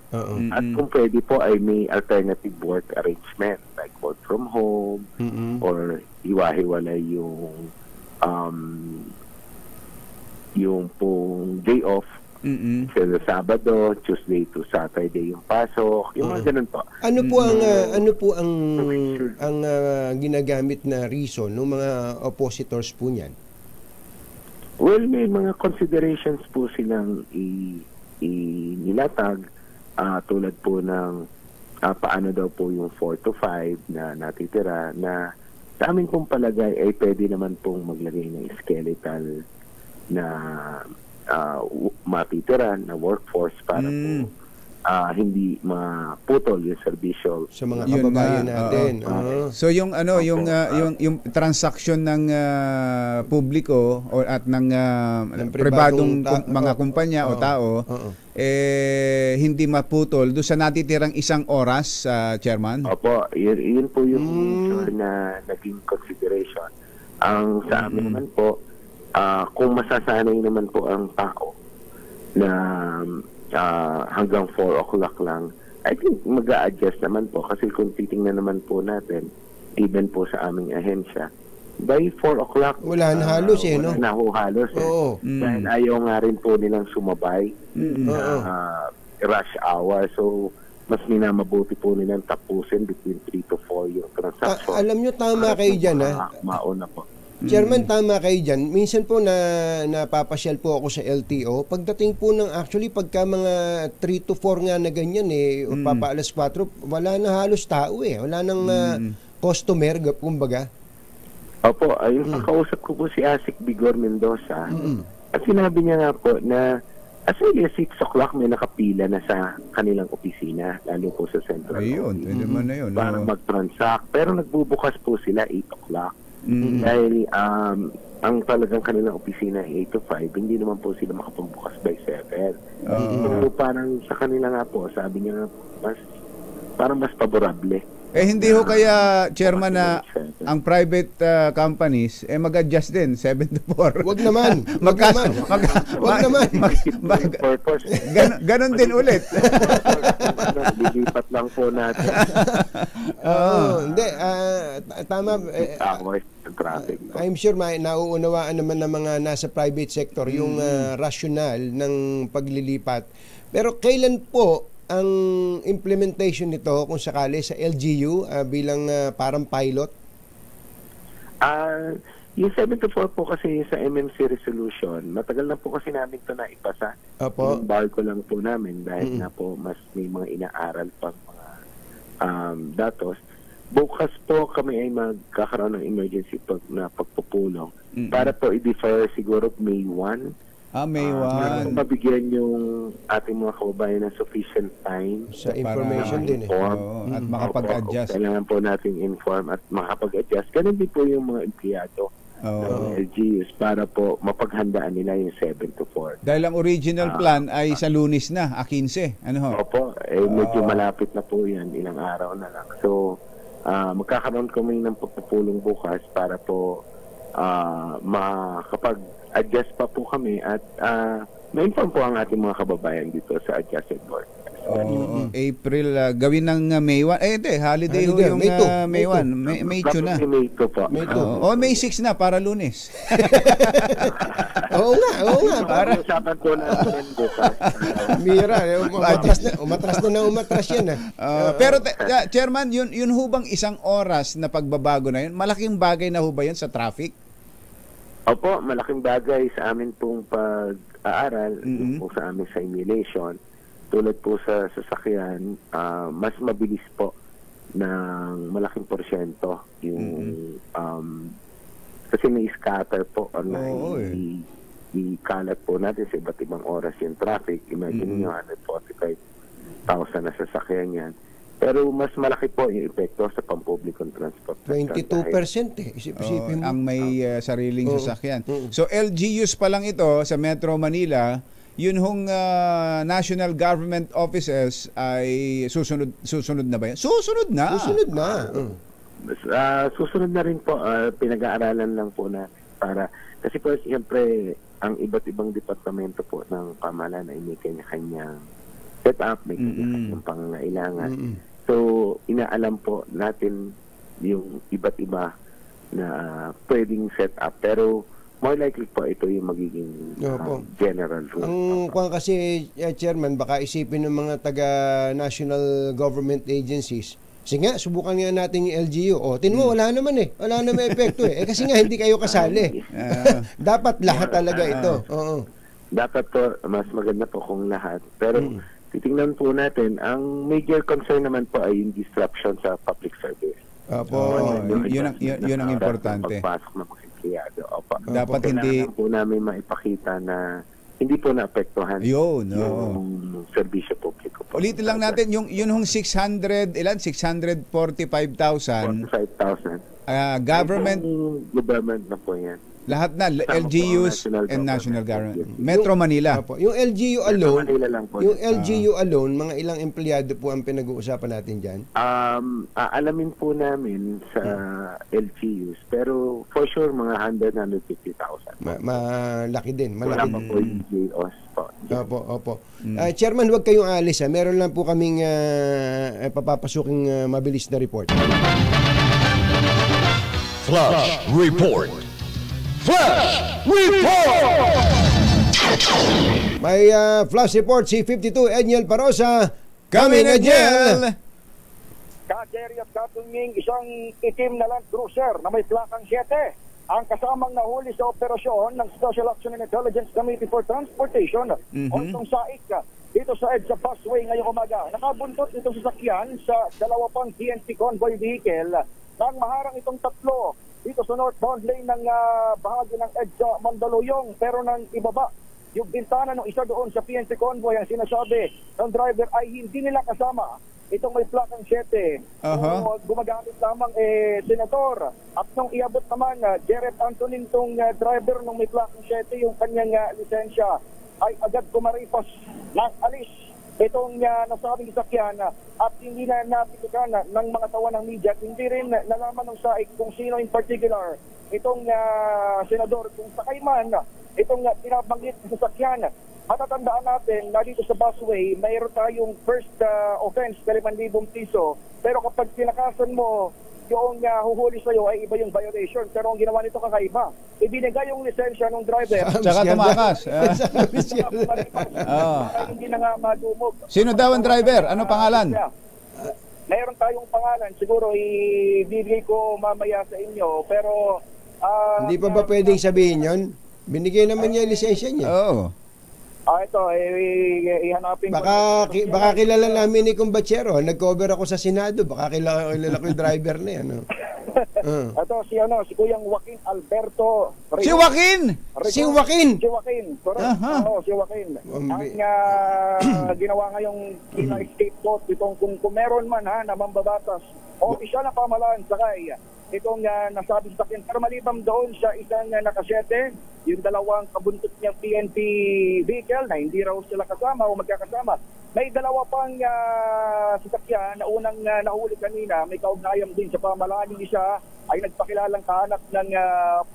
At kung pwede po ay may alternative work arrangement like work from home or iwahiwalay yung pong day off sa Sabado, Tuesday to Saturday yung pasok, yung mga ganun po. Ano po ang ginagamit na reason ng mga oppositors po niyan? Well, may mga considerations po silang inilatag tulad po ng paano daw po yung 4 to 5 na natitira na sa amin pong palagay ay pwede naman pong maglagay ng skeletal na matitira na workforce para po hindi maputol yung serbisyo sa mga kababayan natin. So yung yung transaksyon ng publiko at ng pribadong mga kumpanya o tao hindi maputol do sa natitirang 1 oras, Chairman? Opo, yun po yung na naging consideration. Ang sa amin naman po, kung masasanay naman po ang tao na hanggang 4 o'clock lang, I think mag-a-adjust naman po kasi kung titingnan naman po natin, even po sa aming ahensya, by 4 o'clock, wala na halos no? Wala na halos. Dahil ayaw nga rin po nilang sumabay rush hour. So, mas minamabuti po nilang tapusin between 3 to 4 yung transaction. Alam nyo, tama kayo dyan, mauna po. Chairman, tama kayo dyan. Minsan po napapasyal po ako sa LTO. Pagdating po ng actually pagka mga 3 to 4 nga na ganyan o papaalas 4, wala na halos tao Wala nang customer, kumbaga. Opo, ayun kausap ko po si Asik Bigor Mendoza. At sinabi niya nga po na as early as 6 o'clock may nakapila na sa kanilang opisina, lalo po sa Central. Ayun, naman na yun. Para mag-transact. Pero nagbubukas po sila 8 o'clock. Dahil ang talagang kanilang opisina ay 8 to 5, hindi naman po sila makapagbukas by 7. So parang sa kanila nga po, sabi niya parang mas favorable. Hindi ho kaya, Chairman, na ang private companies mag-adjust din 7 to 4. Wag naman. Wag naman. Ganon din ulit. Lilipat lang po natin. Hindi. Tama. Traffic. I'm sure nauunawaan naman ng mga nasa private sector yung rationale ng paglilipat. Pero kailan po ang implementation nito kung sakali sa LGU bilang parang pilot? Yung 7 to 4 po kasi sa MMC resolution, matagal na po kasi namin ito na ipasa. Opo. Yung barko lang po namin dahil na po mas may mga inaaral pang mga datos. Bukas po kami ay magkakaroon ng emergency na pagpupulong para po i-defer siguro May 1. May 1. Para mabigyan yung ating mga kababayan ng sufficient time sa information din at makapag-adjust. Kailangan po natin inform at makapag-adjust. Ganun din po yung mga empleyado ng LGUs para po mapaghandaan nila yung 7 to 4. Dahil ang original plan ay sa Lunes na, 15. Ano ho? Opo, medyo malapit na po yan, ilang araw na lang. So, magkakaroon kami ng pagpupulong bukas para po makapag-adjust pa po kami at ma-inform po ang ating mga kababayan dito sa adjusted board. April, gawin ng May 1. Hindi, holiday ho yung May 1. May 2 na. May 2 po. May 6 na para Lunes. Oo nga. Para usapan po natin bukas. Mira, umatras yan. Pero Chairman, yun hubang 1 oras na pagbabago na yun, malaking bagay na ho ba yun sa traffic? Opo, malaking bagay sa amin pong pag-aaral, yung po sa amin simulation. Tulad po sa sasakyan, mas mabilis po ng malaking porsyento yung kasi may scatter po o ikalat po natin sa iba't ibang oras yung traffic. Imagine nyo, 145,000 na sasakyan yan. Pero mas malaki po yung epekto sa pampublikong transport. 22% eh. Isip-isipin mo. Ang may sariling sasakyan. So LGUs pa lang ito sa Metro Manila, yun hong national government offices ay susunod na ba yan? Susunod na. Susunod na. Susunod na rin po, pinag-aaralan lang po na para, kasi po siyempre ang iba't ibang departamento po ng pamahalaan ay may kanya-kanyang set up, may kanya-kanyang pangangailangan. So, inaalam po natin yung iba't iba na pwedeng set up. Pero, more likely po ito yung magiging general rule. Ang kung kasi, Chairman, baka isipin ng mga taga-national government agencies, kasi nga, subukan nga natin yung LGU. Tinmo, wala naman eh. Wala naman epekto eh. Kasi nga, hindi kayo kasali. Dapat lahat talaga ito. Dapat po, mas maganda po kung lahat. Pero, titingnan po natin, ang major concern naman po ay yung disruption sa public service. Yun ang importante. Pagpasok ng mga empleyado. Dapat hindi po namin maipakita na hindi po naapektuhan yung serbisyo publiko po. Ulitin lang natin, yun hong 645,000. 45,000. Government Na po yan. Lahat na, LGUs and national government. Metro Manila. Yung LGU alone, yung LGU alone, mga ilang empleyado po ang pinag-uusapan natin dyan? Aalamin po namin sa LGUs, pero for sure mga 150,000. Malaki din. Wala pa po yung GOs po. Opo. Chairman, huwag kayong alis. Meron lang po kaming papapasuking mabilis na report. Flash Report. Flash Report! May flash report si 52 Edniel Parosa. Kami na Edniel! Ka-Jerry at Katuming, isang itim na Land Cruiser na may plakang 7 ang kasamang nahuli sa operasyon ng Special Action and Intelligence Committee for Transportation o itong SAIC dito sa EDSA Busway ngayong umaga. Nakabuntot itong sasakyan sa dalawa pang PNP convoy vehicle nang maharang itong tatlo dito sa northbound lane ng bahagi ng EDSA Mandaluyong, pero nang ibaba yung bintana ng isa doon sa PNP convoy, ang sinasabi ng driver ay hindi nila kasama itong may plakang 7. So, gumagamit lamang senador. At nung iabot naman Jared Antonin tong driver nung may plakang 7 yung kanyang lisensya, ay agad kumaripas ng alis itong nasabing sakyan at hindi na napitikan ng mga tawa ng media. Hindi rin nalaman ng SAIC kung sino in particular itong senador, kung sakay man itong pinabanggit sa sasakyan. Matatandaan natin na dito sa busway, mayroon tayong first offense, 5,000 piso. Pero kapag tinakasan mo, yung huhuli sa'yo ay iba yung violation. Pero ang ginawa nito kakaiba. Ibinigay yung lisensya ng driver. Tsaka tumakas. Hindi na nga madumog. Sino daw ang driver? Ano pangalan? Mayroon tayong pangalan. Siguro ibibigay ko mamaya sa inyo. Pero hindi pa ba pwedeng sabihin yon? Binigay naman niya yung lisensya niya. Oo. Ito, ihanapin ko. Baka kilala namin ni Kumbachero. Nag-cover ako sa Senado. Baka kilala ko yung driver na yan. Ito, si Kuyang Joaquin Alberto. Si Joaquin! Si Joaquin! Correct. Si Joaquin. Ang ginawa ngayong scapegoat itong kung meron man na mambabatas o isa na pamalaan sakay itong nasabing sakyan. Pero malibang doon sa isang nakasete, yung dalawang kabuntot niyang PNP vehicle na hindi raw sila kasama o magkakasama. May dalawa pang sasakyan na unang nahuli kanina, may kaugnayan din sa pamahalaan. Yung isa ay nagpakilalang kahanap ng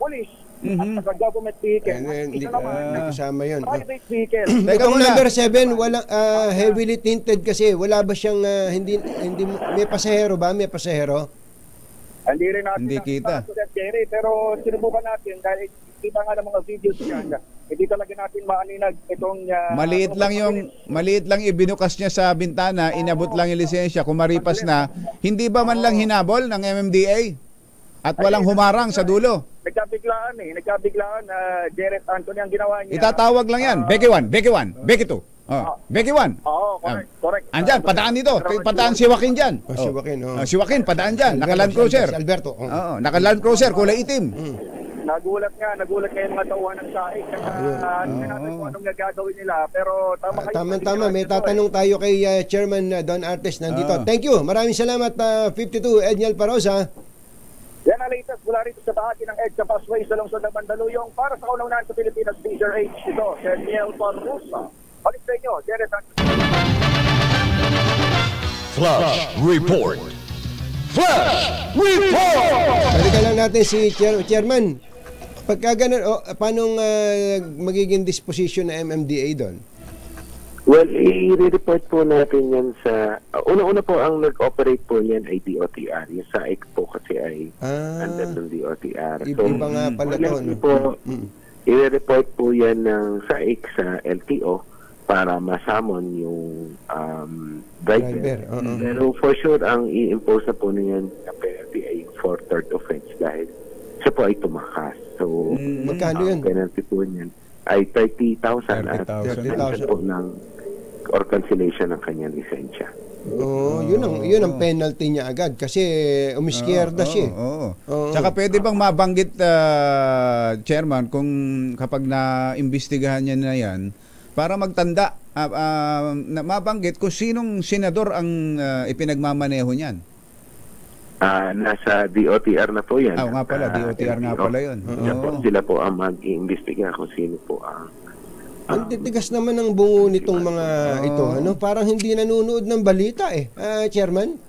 polis at sa government vehicle. Isa naman kasama yun. Private vehicle. Itong number 7, walang heavily tinted kasi wala ba siyang hindi may pasahero ba? May pasahero? Hindi rin natin hindi kita. Pero sinubukan natin dahil kita nga ng mga videos niya. Hindi talaga natin maaninag itong maliit lang ibinukas niya sa bintana, inabot lang yung lisensya, kumaripas na. Hindi ba man lang hinabol ng MMDA? At walang humarang sa dulo. Nagkabiglaan Jared Anthony ang ginawa niya. Itatawag lang yan. Becky 1, Becky 1, Becky 2. Becky 1. Oo, correct. Andyan, padaan dito. Padaan si Joaquin dyan. Si Joaquin, Si Joaquin, padaan dyan. Naka-Land Cruiser. Si Alberto. Oo, naka-Land Cruiser, kulay itim. Nagulat nga yung mga tauhan ng saik. Hindi natin kung anong nagagawin nila. Pero tama kayo. Tama. May tatanong tayo kay Chairman Don Artes nandito. Thank you. Maraming salamat, 52 Edniel Parosa. Yan ang latest mula rito sa bahagi ng EDSA Busway sa lungsod ng Mandaluyong para sa kaunaunan sa Pilipinas Leisure Age. Ito, si Edniel Parosa. Balik sa inyo, Jared Anthony. Flash Report. Flash Report! Balikan lang natin si Chairman. Pagka ganun, paano magiging disposition ng MMDA doon? Well, i-report po natin yan sa... una-una po, ang nag-operate po yan ay DOTR. Yung SAIC po kasi ay under ng DOTR. So, iba nga pala to, no? Po, i-report po yan ng SAIC sa LTO para masamon yung driver. Pero for sure, ang i-impose na po niyan na penalty ay yung 4/3 offense dahil siya po ay tumakas. So, magkano yun? Penalty po niyan ay 30,000 at 30,000 po ng or cancellation ng kanyang lisensya. Yun ang penalty niya agad kasi umiskierda siya. Tsaka pwede bang mabanggit, Chairman, kung kapag na-imbestigahan niya na yan, para magtanda, mabanggit kung sinong senador ang ipinagmamaneho niyan? Nasa DOTR na po yan. Nga pala, DOTR nga pala yun. Sila po ang mag-iimbestiga kung sino po ang... Ang titigas naman ng bungo nitong mga ito. Parang hindi nanonood ng balita Chairman?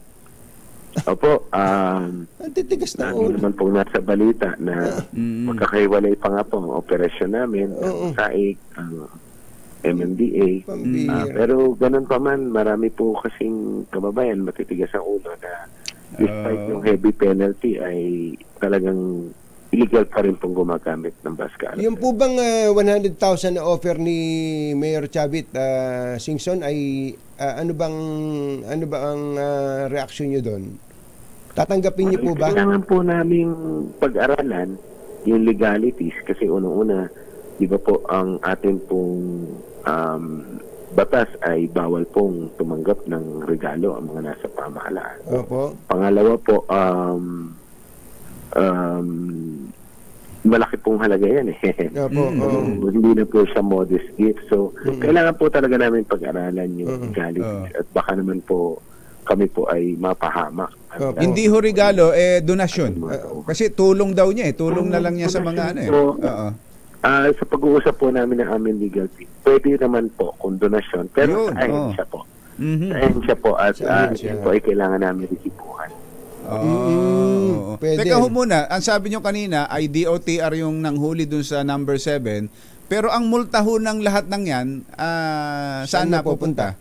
Opo. Ang titigas na ulo. Naman po nasa balita na magkakaiwalay pa nga po ang operasyon namin, ang SAIC, ang MMDA. Pero ganun pa man, marami po kasing kababayan matitigas ang ulo na despite yung heavy penalty ay talagang illegal pa rin pong gumagamit ng baskal. Yung po bang 100,000 na offer ni Mayor Chavit Singson ay ano ba ang reaksyon niyo doon? Tatanggapin niyo po ba? Kailangan po namin pag-aralan yung legalities kasi una-una, di ba po ang ating pong batas ay bawal pong tumanggap ng regalo ang mga nasa pamahalaan. Opo. Pangalawa po, malaki pong halaga yan Opo. Hindi na po siya modest gift. So, kailangan po talaga namin pag-aralan yung legalities at baka naman po kami po ay mapahamak. Hindi ho regalo, donasyon. Kasi tulong daw niya tulong na lang niya sa mga sa pag-uusap po namin ng aming legal team, pwede naman po kung donasyon, pero sa ahensya po. Sa ahensya po at yun po ay kailangan namin resipuhan. Teka ho muna, ang sabi nyo kanina ay DOTR yung nanghuli dun sa number 7, pero ang multa ho ng lahat ng yan, saan na pupunta?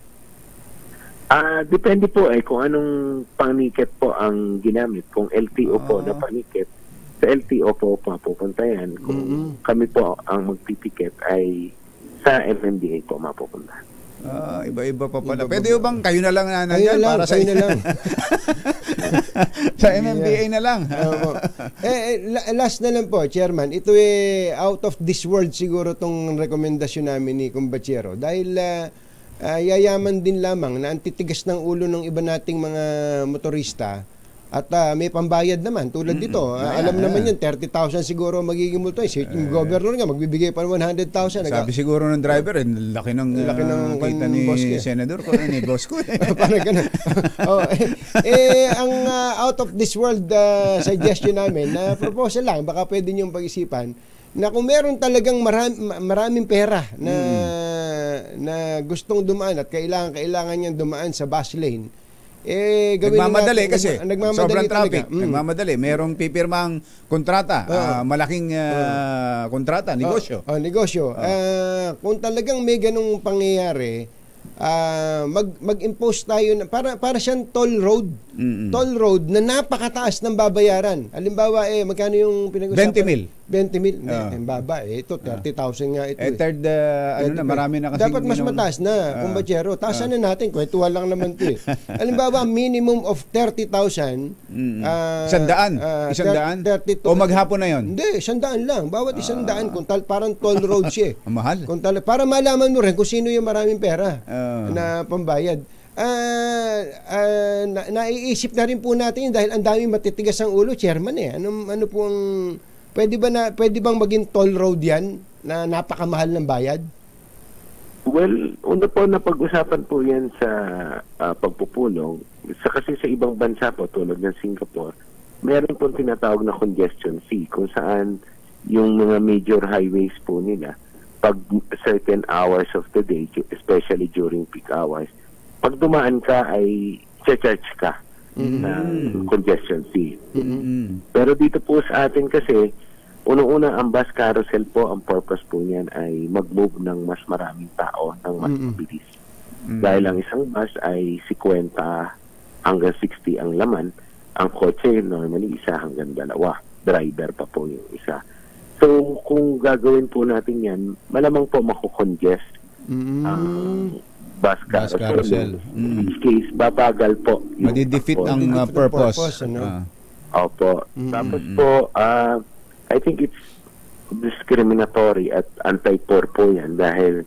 Depende po kung anong paniket po ang ginamit. Kung LTO po na paniket, sa LTO po mapupunta yan. Kung kami po ang magpipiket ay sa MMDA po mapupunta. Iba-iba pa pala. Pwede ho bang kayo na lang nandiyan para sa inyo lang? Sa MMDA na lang. Last na lang po, Chairman. Ito out of this world siguro tong rekomendasyon namin ni Kumbachero. Dahil yayaman din lamang na ang titigas ng ulo ng iba nating mga motorista. At may pambayad naman tulad dito. Alam naman yun, 30,000 siguro magiging multo. Yung governor nga, magbibigay pa ng 100,000. Sabi siguro ng driver, laki ng kita ni Senador ko, ni boss ko. Parang ganun. Ang out of this world suggestion namin, na proposal lang, baka pwede niyong pag-isipan, na kung meron talagang maraming pera na gustong dumaan at kailangan niyang dumaan sa bus lane, nagmamadali kasi sobrang traffic. Nagmamadali. Merong pipirmang kontrata, malaking kontrata, negosyo. Negosyo. Kung talagang may ganung pangyayari, mag-impose tayo na para siyang toll road. Toll road na napakataas ng babayaran. Halimbawa magkano yung pinag-usapan? 20,000. 20 mil. Ang baba. Ito, 30,000 nga ito. Third, marami na kasi. Dapat mas mataas na, kumbachero. Taasan na natin. Kwentuhan lang naman ito. Halimbawa, minimum of 30,000. 100? 100? O maghapon na yon? Hindi, 100 lang. Bawat 100. Parang toll road siya. Mahal. Para malaman mo rin kung sino yung maraming pera na pambayad. Naiisip na rin po natin dahil ang daming matitigas ang ulo, Chairman ano po ang pwede bang maging toll road yan na napakamahal ng bayad? Well, una po na pag-usapan po yan sa pagpupulong. Kasi sa ibang bansa po tulad ng Singapore, meron po tinatawag na congestion fee kung saan yung mga major highways po nila pag certain hours of the day, especially during peak hours, pag dumaan ka ay charge ka ng congestion fee. Pero dito po sa atin kasi, unang-una ang bus carousel po, ang purpose po niyan ay mag-move ng mas maraming tao ng mas mabilis. Dahil ang isang bus ay 50 hanggang 60 ang laman, ang kotse normally isa hanggang 2. Driver pa po yung isa. So kung gagawin po natin yan, malamang po makukongest ang bus carousel. In which case, babagal po. Madidefeat ang purpose. Opo. Tapos po, I think it's discriminatory at anti-poor po yan dahil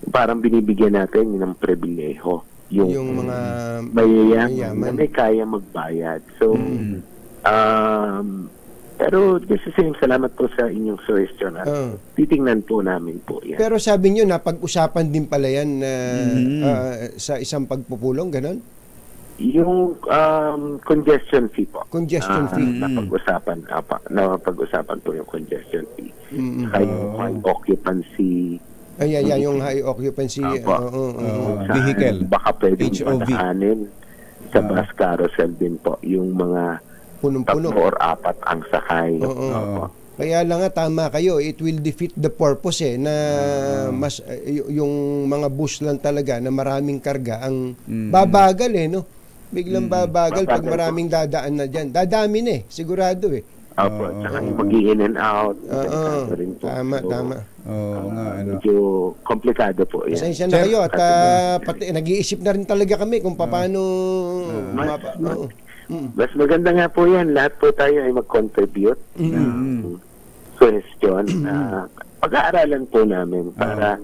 parang binibigyan natin ng pribileho yung mga mayayaman na may kaya magbayad. So, pero just the same, salamat po sa inyong suggestion at titingnan po namin po yan. Pero sabi nyo, napag-usapan din pala yan sa isang pagpupulong, ganon? Yung congestion fee po. Congestion fee. Napag-usapan po yung congestion fee. Saka yung high occupancy. Yung high occupancy vehicle. Baka pwedeng patakanin sa bus carousel din po. Yung mga punong-puno. 3 or 4 ang sakay. Kaya lang nga, tama kayo. It will defeat the purpose na mas yung mga bus lang talaga na maraming karga ang babagal no? Biglang babagal pag maraming dadaan na dyan. Dadami na sigurado Opo, tsaka yung mag-in and out. Tama. Medyo komplikado po yan. Pasensya na kayo at pati nag-iisip na rin talaga kami kung paano mas maganda nga po yan. Lahat po tayo ay mag-contribute ng question. Pag-aaralan po namin para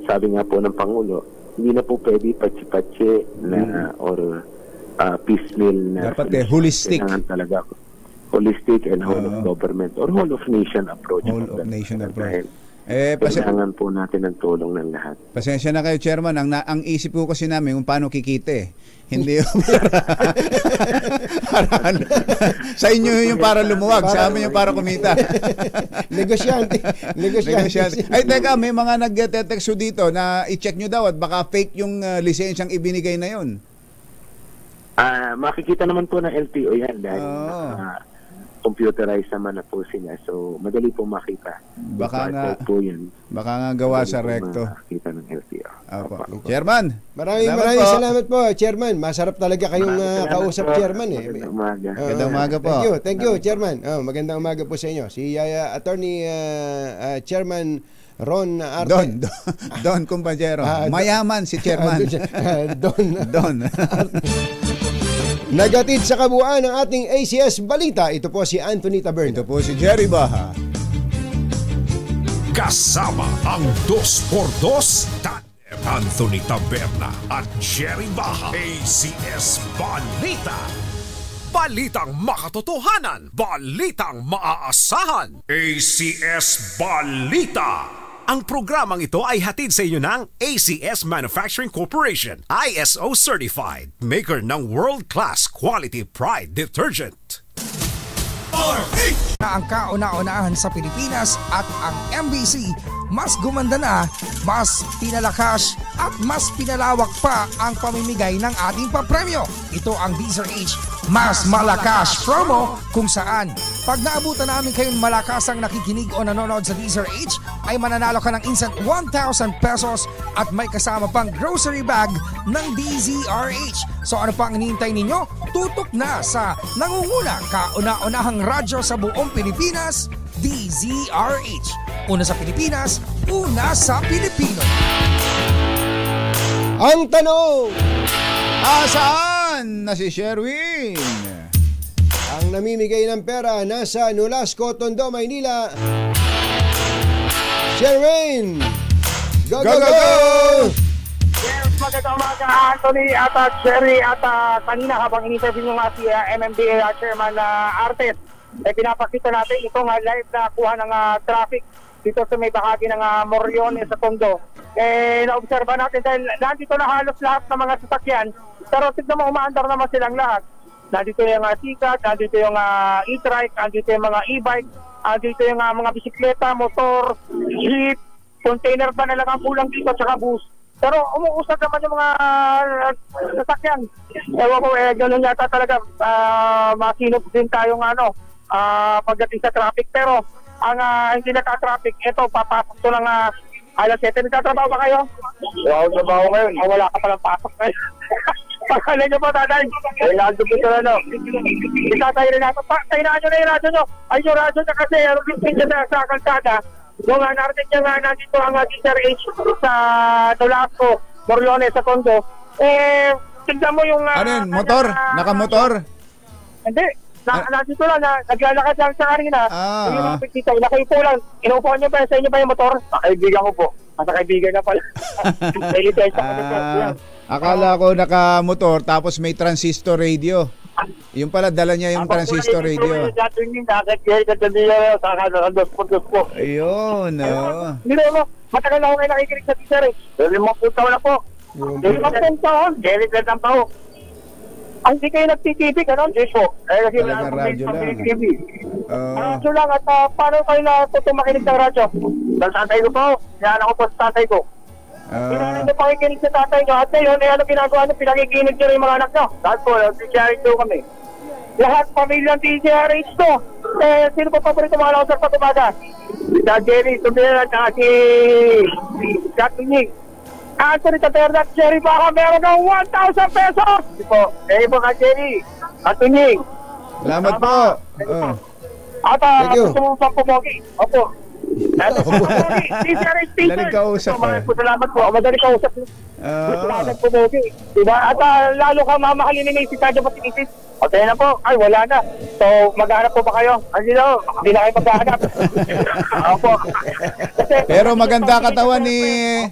sabi nga po ng Pangulo, hindi na po pwede patsi-patsi na or piecemeal na dapat holistic. Kailangan talaga holistic and whole of government or whole of nation approach. Whole of nation approach. Kailangan po natin ng tulong ng lahat. Pasensya na kayo, Chairman. Ang isip ko kasi namin kung paano kikita Hindi sa inyo yung para lumuwag, sa amin yung para kumita. Negosyante. Ay, teka, may mga nag-text dito na i-check nyo daw at baka fake yung lisensyang ibinigay na yun. Makikita naman po ng LTO yan dahil computerized naman na po sila. So, madali po makita. Baka nga gawa sa recto. Makita ng LTO. Chairman! Maraming salamat po, Chairman. Masarap talaga kayong kausap, Chairman. Magandang umaga. Magandang umaga po. Thank you, Chairman. Magandang umaga po sa inyo. Si Attorney Chairman Ron Arte. Don kumpanyero. Mayaman si Chairman. Don. Nagatid sa kabuuan ng ating ACS Balita. Ito po si Anthony Taberna. Ito po si Jerry Baha. Kasama ang 2x2 tandem Anthony Taberna at Jerry Baha. ACS Balita. Balitang makatotohanan. Balitang maaasahan. ACS Balita. Ang programang ito ay hatid sa inyo ng ACS Manufacturing Corporation, ISO certified, maker ng world-class quality Pride detergent. Ang kauna-unahan sa Pilipinas at ang MBC mas gumanda na, mas pinalakas at mas pinalawak pa ang pamimigay ng ating papremyo. Ito ang DZRH Mas Malakas Promo kung saan pag naabutan namin kayong malakasang nakikinig o nanonood sa DZRH ay mananalo ka ng instant 1,000 pesos at may kasama pang grocery bag ng DZRH. So ano pang hinihintay ninyo? Tutok na sa nangunguna kauna-unahang radyo sa buong Pilipinas, DZRH. Una sa Pilipinas, una sa Pilipino. Ang tanong, Asaan na si Sherwin? ang namimigay ng pera nasa Nolasco, Tondo, Maynila. Sherwin! Go, go, go! Yes, magandang umaga, Anthony at Jerry. At kanina habang in-interview nyo nga si MMDA Chairman Artes, pinapakita natin itong live na kuha ng traffic dito sa may bahagi ng Moriones sa Tondo. Naobserba natin dahil nandito na halos lahat ng mga sasakyan, pero tignan mo, umaandar naman silang lahat. Nandito yung sikat, nandito yung e-trike, nandito yung mga e-bike, nandito yung mga bisikleta, motor, jeep, container ba na lang ang kulang dito at saka bus. Pero umuusad naman yung mga sasakyan. Ewan ko, gano'n yata talaga, masinop din tayong pagdating sa traffic. Pero ang hindi naka-traffic, ito, papasok to ng alas 7. Nagtatrabaho ba kayo? Wala akong trabaho ngayon. Wala ka palang pasok ngayon. Pagkalay nyo po, tatay. Nandun po sila, Itatay rin natin. Tainaan nyo na yung radyo nyo. Ay, yung radyo nyo kasi, rutin nyo sa kalsada. Yung narinig nyo nga, nandito ang DZRH sa Nolasco, Moriones sa Tondo. Tignan mo yung... Ano yun? Motor? Nakamotor? Hindi. Nandito lang, naglalakad lang sa kanina. Nakaipo lang. Inuupuan nyo ba? Sa inyo ba yung motor? Kaibigan ko po. Nasa kaibigan na pala. Akala ko nakamotor tapos may transistor radio. Yung pala, dala niya yung transistor radio. Ayun, Hindi mo, matagal na ako kayo nakikinig sa DZRH. 5 taon na po. 5 taon? Jerry lang pa ho. Ang di kayo nag-TV, gano'n? Hindi po. Kasi wala akong radyo lang. TV. Radyo lang at paano kayo natutong makinig ng radyo? Sa tatay ko po. Yan ako po sa tatay ko. Hindi po pakikinig sa tatay nyo. At ngayon, ano ginagawa nyo? Pinakikinig nyo rin yung mga anak nyo. Lahat po, DZRH to kami. Lahat pamilyang DZRH to. Sino po paborito mga lausar pa tumaga? Si Jerry, tumira at si Jacqueline. Anthony Taberna at Jerry, baka meron ng 1,000 pesos! Hindi po. Po ka, Jerry. Anthony. Salamat po. At gusto mo pang pumogi. Opo. Dali kausap Salamat po. Madali kausap. Salamat pumogi. Diba? At lalo ka mamahalin ni si Tajo Patinisis. O tayo na po. Ay, wala na. So, maghanap po ba kayo? Hindi na. Hindi na kayo maghanap. Opo. Pero maganda katawan ni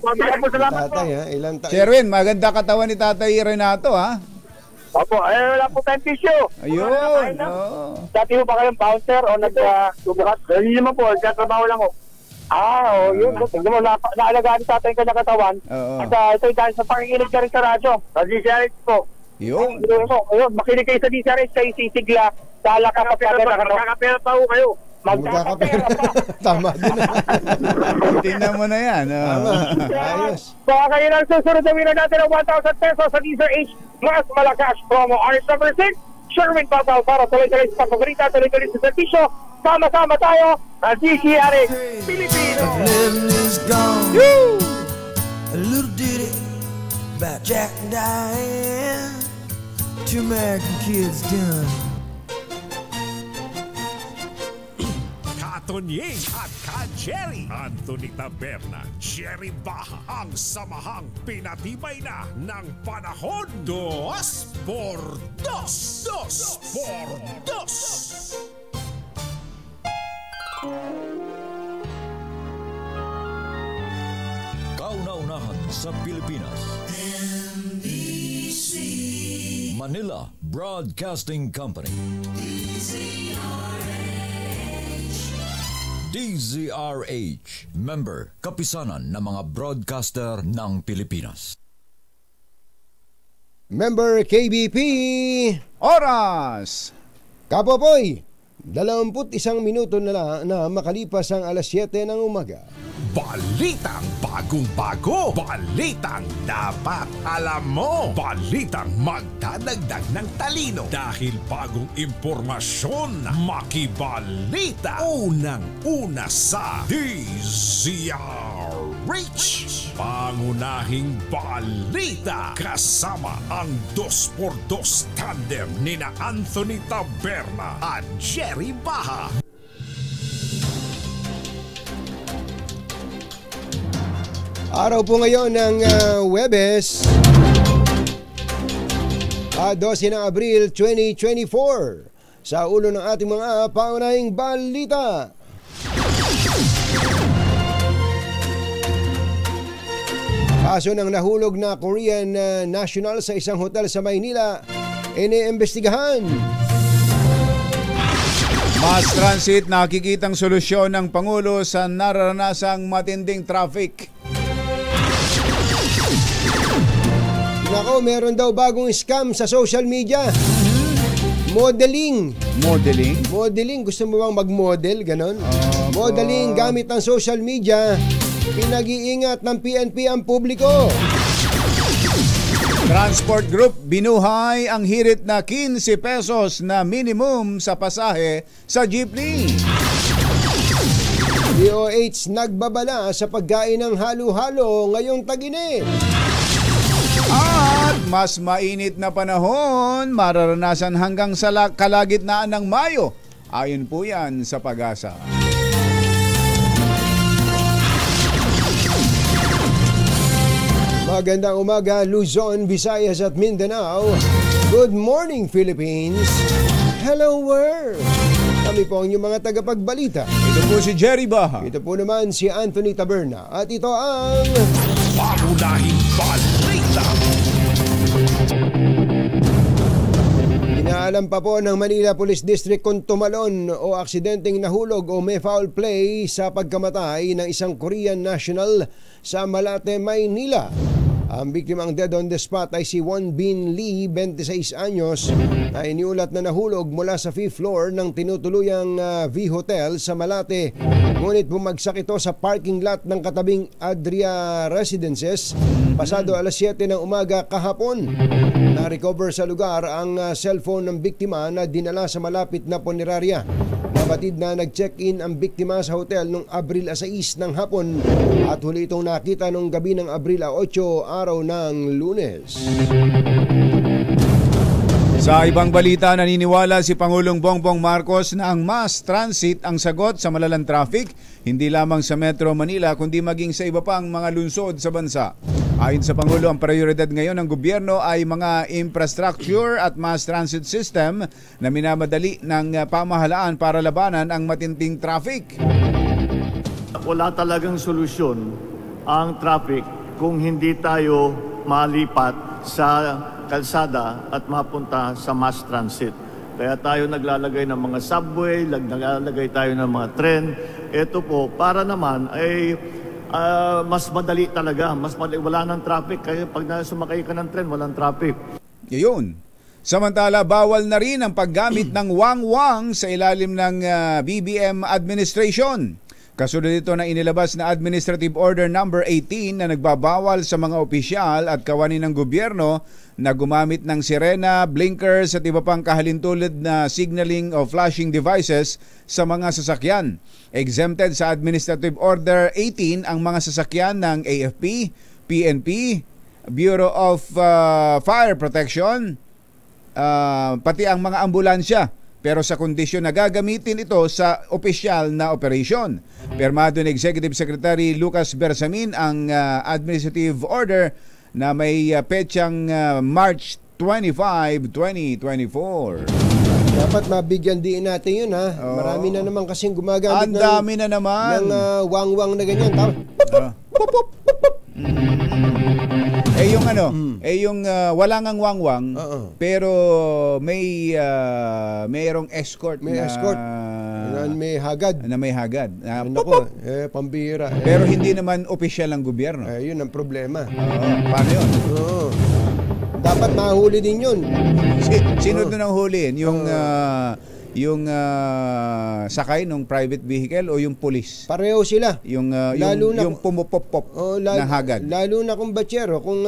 Tatay, ha? Ilan tayo? Sherwin, maganda katawan ni Tatay Renato, ha? Opo, wala po tayong tissue. Ayun. Dati mo ba kayong bouncer o nag-subukat? Hindi naman po, nagtatrabaho lang ko. Yun. Tignan mo, naalagaan sa ating kanyang katawan. At ito dahil sa pakikinig ka rin sa radyo. Sa DZRH po. Yun. Makinig kayo sa DZRH, kayo sisigla. Dala ka magkakapera pa ho kayo. Magkakapera pa. Tama din. Tingnan mo na yan. Ayos. Baka kayo lang susunod na winner natin ng 1,000 pesos sa DZRH. Mas malakas promo. Orange number 6. Sherwin Babal para tuloy-tuloy sa pagpaparita, tuloy-tuloy sa servisyo. Sama-sama tayo sa DZRH Pilipino. Living is gone. A little ditty about Jack and Diane. 2 American kids done. Katonying at Ka-Jerry, Anthony Taberna, Jerry Baha, ang samahang pinatibay na ng panahon. 2 por 2. 2 por 2. Kauna-unahan sa Pilipinas. NBC Manila Broadcasting Company. DZRH, member, kapisanan ng mga broadcaster ng Pilipinas. Member KBP. Oras! Kapopoy, 21 minuto na makalipas ang alas 7 ng umaga. Balitang bagong-bago. Balitang dapat alam mo. Balitang magdadagdag ng talino. Dahil bagong impormasyon, makibalita. Unang-una sa DZRH. Pangunahing balita. Kasama ang 2x2 tandem nina Anthony Taberna at Jerry Baha. Araw po ngayon ng Huwebes, 12 ng Abril 2024. Sa ulo ng ating mga paunahing balita. Kaso ng nahulog na Korean national sa isang hotel sa Maynila, iniimbestigahan. Mass transit, nakikitang solusyon ng Pangulo sa naranasang matinding traffic. Nako, meron daw bagong scam sa social media. Modeling. Modeling, gusto mo bang mag-model, ganon? Modeling gamit ang social media, pinag-iingat ng PNP ang publiko. Transport Group, binuhay ang hirit na 15 pesos na minimum sa pasahe sa jeepney. DOH nagbabala sa pagkain ng halo-halo ngayong tag-init. At mas mainit na panahon, mararanasan hanggang sa kalagitnaan ng Mayo. Ayon po yan sa Pag-asa. Magandang umaga, Luzon, Visayas at Mindanao. Good morning, Philippines. Hello, world. Kami po ang inyong mga tagapagbalita. Ito po si Jerry Baha. Ito po naman si Anthony Taberna. At ito ang... Pangunahing balita. Inaalam pa po ng Manila Police District kung tumalon o aksidenteng nahulog o may foul play sa pagkamatay ng isang Korean national sa Malate, Maynila. Ang biktimang dead on the spot ay si Won Bin Lee, 26 anyos, na iniulat na nahulog mula sa 5th floor ng tinutuluyang V Hotel sa Malate. Ngunit bumagsak ito sa parking lot ng katabing Adria Residences pasado alas 7 ng umaga kahapon. Na-recover sa lugar ang cellphone ng biktima na dinala sa malapit na punerarya. Nabatid na nag-check-in ang biktima sa hotel noong Abril 6 ng hapon at huli itong nakita noong gabi ng Abril 8, araw ng Lunes. Sa ibang balita, naniniwala si Pangulong Bongbong Marcos na ang mass transit ang sagot sa malalang traffic, hindi lamang sa Metro Manila kundi maging sa iba pang mga lungsod sa bansa. Ayon sa Pangulo, ang prioridad ngayon ng gobyerno ay mga infrastructure at mass transit system na minamadali ng pamahalaan para labanan ang matinding traffic. Wala talagang solusyon ang traffic kung hindi tayo malipat sa kalsada at mapunta sa mass transit. Kaya tayo naglalagay ng mga subway, naglalagay tayo ng mga tren. Ito po, para naman ay mas madali talaga. Mas madali, wala ng traffic. Kaya pag sumakay ka ng tren, walang traffic. Yun. Samantala, bawal na rin ang paggamit ng wangwang sa ilalim ng BBM administration. Kasunod dito na inilabas na Administrative Order Number 18 na nagbabawal sa mga opisyal at kawani ng gobyerno na gumamit ng sirena, blinkers at iba pang kahalintulad na signaling o flashing devices sa mga sasakyan. Exempted sa Administrative Order 18 ang mga sasakyan ng AFP, PNP, Bureau of Fire Protection, pati ang mga ambulansya. Pero sa kondisyon na gagamitin ito sa opisyal na operasyon. Pirmado ni Executive Secretary Lucas Bersamin ang administrative order na may petsang March 25, 2024. Dapat mabigyan din natin yun, ha. Marami na naman kasing gumagamit ang dami na naman ng wang-wang na ganyan. Yung yung wala ngang wangwang, pero mayroong escort na may hagad. Nako, pambira. Pero hindi naman opisyal ng gobyerno. Yun ang problema. Paano yun? Dapat mahuli din yun. Sino doon ang huliin? Yung sakay ng private vehicle o yung police? Pareho sila. Yung pumupop-pop na hagad. Lalo na kung batsero, kung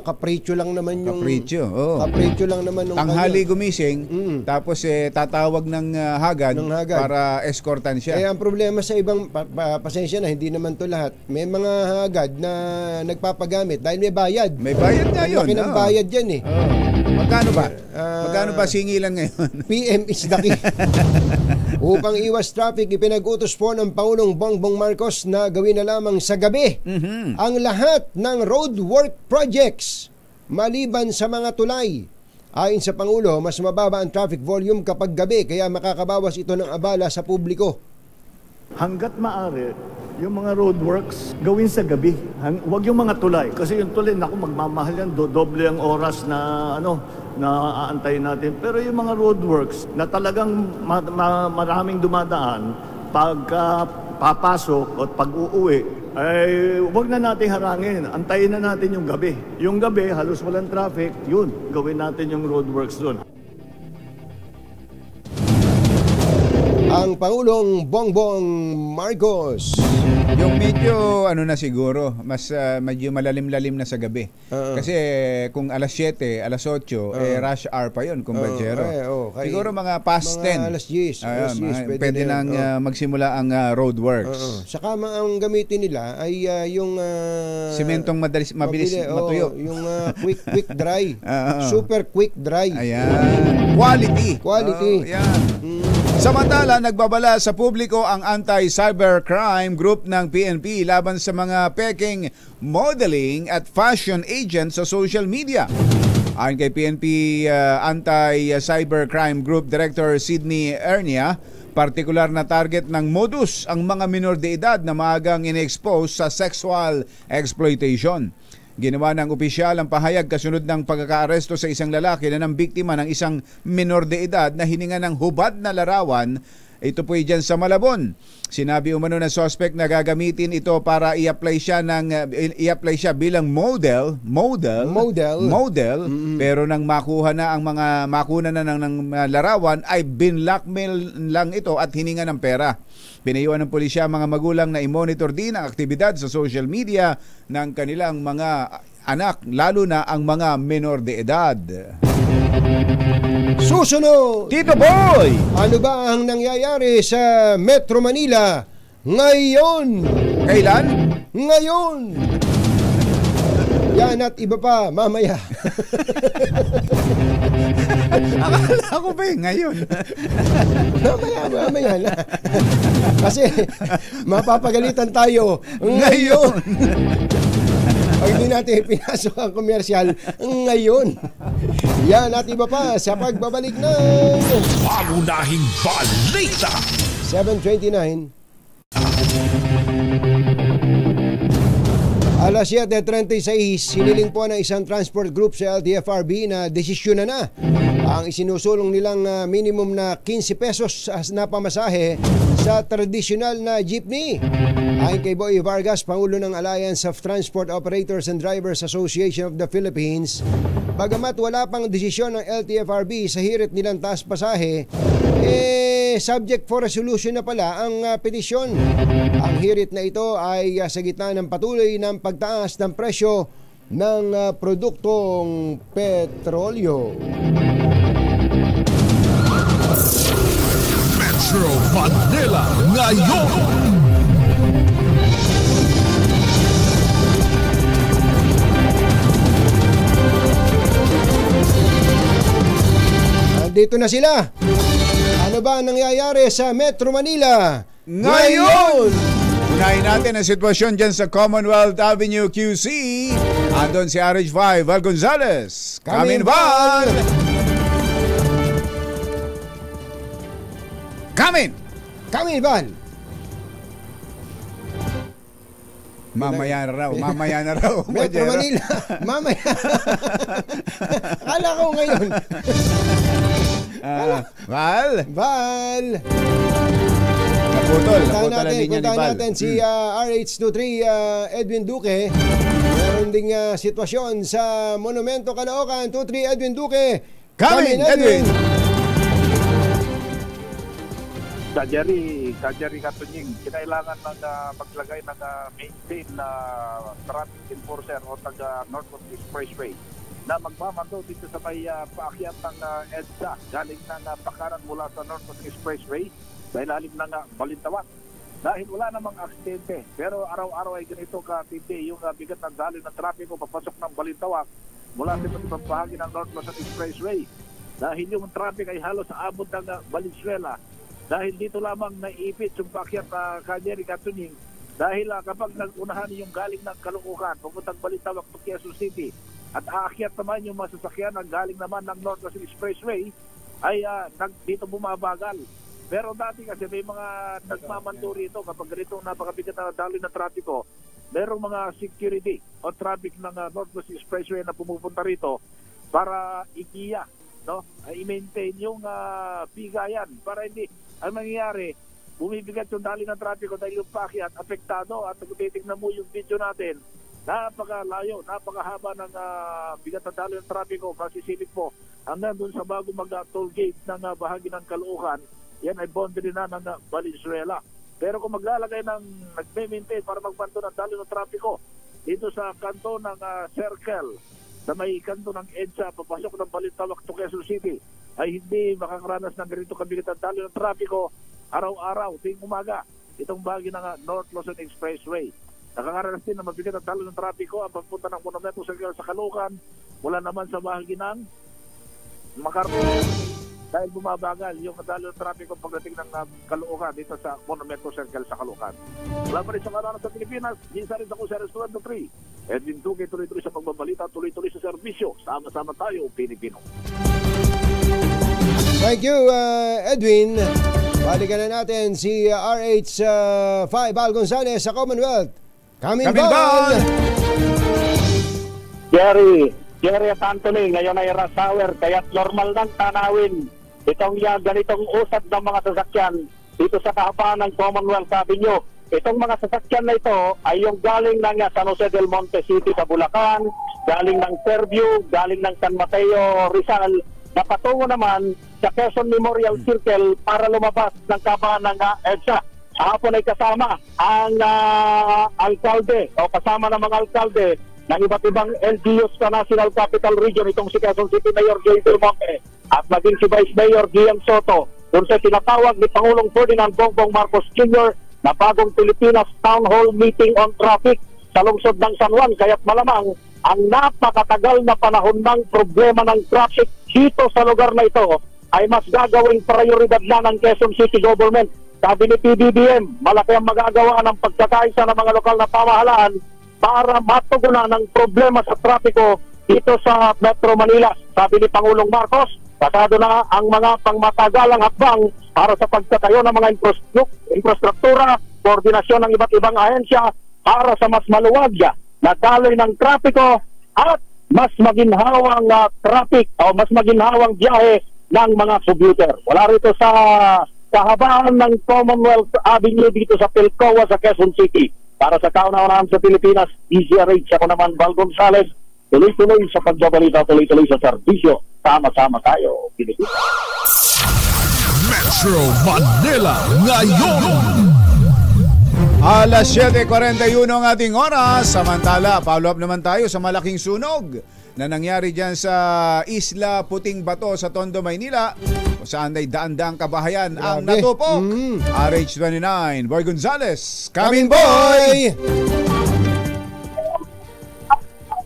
kapritsyo lang naman yung... Kapritsyo lang naman yung... Tanghali gumising, tapos tatawag ng hagad para escortan siya. Ang problema sa ibang, pasensya na, hindi naman to lahat. May mga hagad na nagpapagamit dahil may bayad. May bayad nga yun. Laki ng bayad yan eh. Magkano ba? Magkano ba singilan ngayon? PM is the key. Upang iwas traffic, ipinag-utos po ng Pangulong Bongbong Marcos na gawin na lamang sa gabi ang lahat ng roadwork projects maliban sa mga tulay. Ayon sa Pangulo, mas mababa ang traffic volume kapag gabi kaya makakabawas ito ng abala sa publiko. Hanggat maaari, yung mga roadworks gawin sa gabi. Huwag yung mga tulay. Kasi yung tulay, naku, magmamahal yan. Doble ang oras na aantayin natin. Pero yung mga roadworks na talagang maraming dumadaan, pagka papasok at pag-uuwi, ay huwag na natin harangin. Antayin na natin yung gabi. Yung gabi, halos walang traffic, yun, gawin natin yung roadworks doon. Ang Pangulong Bongbong Marcos. Yung medyo na siguro, mas medyo malalim-lalim na sa gabi. Kasi kung alas 7, alas 8, rush hour pa yun, kumbachero. Siguro mga past 10. Alas 10. Pwede nang magsimula ang roadworks. Saka ang gamitin nila ay yung sementong mabilis matuyo. Yung quick dry. Super quick dry. Ayan. Quality. Yan. Samantala, nagbabala sa publiko ang anti-cybercrime group ng PNP laban sa mga peking modeling at fashion agents sa social media. Ayon kay PNP Anti-Cybercrime Group Director Sydney Ernia, partikular na target ng modus ang mga minor de edad na maagang in-expose sa sexual exploitation. Ginawa ng opisyal ang pahayag kasunod ng pagkakaaresto sa isang lalaki na ng biktima ng isang minor de edad na hininga ng hubad na larawan. Ito po dyan sa Malabon. Sinabi umano ng suspect na gagamitin ito para i-apply siya bilang model, pero nang makuna na ng larawan ay binlockmail lang ito at hininga ng pera. Pinayuhan ng pulisya mga magulang na i-monitor din ang aktibidad sa social media ng kanilang mga anak, lalo na ang mga menor de edad. Susunod! Tito Boy! Ano ba ang nangyayari sa Metro Manila ngayon? Kailan? Ngayon! Yan at iba pa mamaya. Akala ko ba ngayon? Mamaya na. Kasi mapapagalitan tayo ngayon. Pag hindi natin pinasok ang komersyal ngayon. Yan at iba pa sa pagbabalik ng Pangunahing Balita. 7:29. Alas 7:36, hiniling po ng isang transport group sa LTFRB na desisyon na ang isinusulong nilang minimum na 15 pesos na pamasahe sa tradisyonal na jeepney. Ayon kay Boy Vargas, Pangulo ng Alliance of Transport Operators and Drivers Association of the Philippines, bagamat wala pang desisyon ng LTFRB sa hirit nilang taas pasahe, subject for resolution na pala ang petisyon. Ang hirit na ito ay sa gitna ng patuloy ng pagtaas ng presyo ng produktong petrolyo. Metro Manila ngayon. Nandito na sila. Ano ba ang nangyayari sa Metro Manila ngayon? Unahin natin ang sitwasyon dyan sa Commonwealth Avenue QC. Andon si RH5 Val Gonzales. Kamin Val! Kamin Val! Mamaya na raw. Metro Manila, mamaya. Akala ko ngayon. Val! Naputol ang linya ni Val. Natin si RH23 Edwin Duque. Meron ding sitwasyon sa Monumento Caloocan. 23 Edwin Duque. Kamin, Edwin! Kajeri Katunying, kinailangan ng maglagay ng maintain na traffic enforcer o taga Northwest Expressway na magmamando dito sa may paakyat ng EDSA galing ng pakaran mula sa Northwest Expressway dahil halim ng Balintawak. Dahil wala namang aksidente, pero araw-araw ay ganito katindi yung bigat ng daloy ng trapiko papasok ng Balintawak mula sa iba't ibang bahagi ng North Luzon Expressway. Dahil yung traffic ay halos aabot ng Valenzuela. Dahil dito lamang naiipit yung paakyat Kanyeri Katunying. Dahil kapag nag-unahan yung galing ng Caloocan, pupuntang Balintawak to Quezon City, at aakyat naman yung masasakyan ng galing naman ng North Luzon Expressway, ay dito bumabagal. Pero dati kasi may mga nagmamando rito kapag ganitong napakabigat na daloy na trapiko, merong mga security o traffic ng North Luzon Expressway na pumupunta rito para igiya, no? I-maintain yung bigayan para hindi ang nangyayari, bumibigat yung daloy ng trapiko dahil yung paakyat apektado. At kung titignan mo yung video natin, napakalayo, napakahaba ng bigat na daloy ng trapiko, masisilip po hanggang dun sa bago mag-toll gate ng bahagi ng Caloocan. Yan ay boundary na ng Valenzuela. Pero kung maglalagay ng nagme-maintain para magbanto ng daloy ng trapiko dito sa kanto ng circle, sa may kanto ng EDSA, papasok ng Balintawak to Quezon City, ay hindi makakaranas ng ganito kabigat ang daloy ng trapiko araw-araw, tuwing umaga, itong bahagi ng North Luzon Expressway. Nakakaranas din na mabigat ang daloy ng trapiko ang pagpunta ng Monumento Circle sa Caloocan, mula naman sa bahagi ng Macarpo, dahil bumabagal yung daloy ng trapiko pagdating ng Caloocan dito sa Monumento Circle sa Caloocan. Wala pa rin sa kanana sa Pilipinas, minsan rin ako sa Restaurant 3. Edwin Duque, tuloy-tuloy sa pagbabalita, tuloy-tuloy sa serbisyo. Sama-sama tayo, Pilipino. Thank you, Edwin. Balikan na natin si RH5 Al Gonzalez sa Commonwealth. Kaminbal! Jerry at Anthony, ngayon ay rush hour, kaya normal nang tanawin itong ganitong usad ng mga sasakyan dito sa kahabaan ng Commonwealth Avenue. Itong mga sasakyan na ito ay yung galing ng San Jose del Monte City sa Bulacan, galing ng Fairview, galing ng San Mateo, Rizal, na patungo naman sa Quezon Memorial Circle para lumabas ng kahabaan ng EDSA. Hapon ay kasama ang alkalde o kasama ng mga alkalde ng iba't ibang LGUs sa National Capital Region, itong si Quezon City Mayor Joey Belmonte at maging si Vice Mayor Guillen Soto, kung sa tinatawag ni Pangulong Ferdinand Bongbong Marcos Jr. na bagong Pilipinas Town Hall Meeting on Traffic sa lungsod ng San Juan. Kaya't malamang ang napakatagal na panahon ng problema ng traffic dito sa lugar na ito ay mas gagawing prioridad na ng Quezon City Government. Sabi ni PBBM, malaki ang magagawa ng pagkakaisa ng mga lokal na pamahalaan para matugunan ang problema sa trapiko dito sa Metro Manila. Sabi ni Pangulong Marcos, pasado na ang mga pangmatagalang hakbang para sa pagtatayo ng mga infrastruktura, koordinasyon ng iba't ibang ahensya para sa mas maluwag na daloy ng trapiko at mas maginhawang traffic o mas maginhawang biyahe ng mga commuter. Wala rito sa kahabaan ng Commonwealth Avenue dito sa Pilcoa sa Quezon City. Para sa kauna-unahan sa Pilipinas, DZRH, ako naman, Val Gonzalez, tuloy-tuloy sa pagbabalita, tuloy-tuloy sa serbisyo. Sama-sama tayo, Pilipinas. Metro Manila ngayon. Alas 7:41 ang ating oras. Samantala, follow up naman tayo sa malaking sunog na nangyari dyan sa Isla Puting Bato sa Tondo, Maynila, kung saan ay daan-daang kabahayan ang natupok. RH29, Boy Gonzalez, Kamin Boy!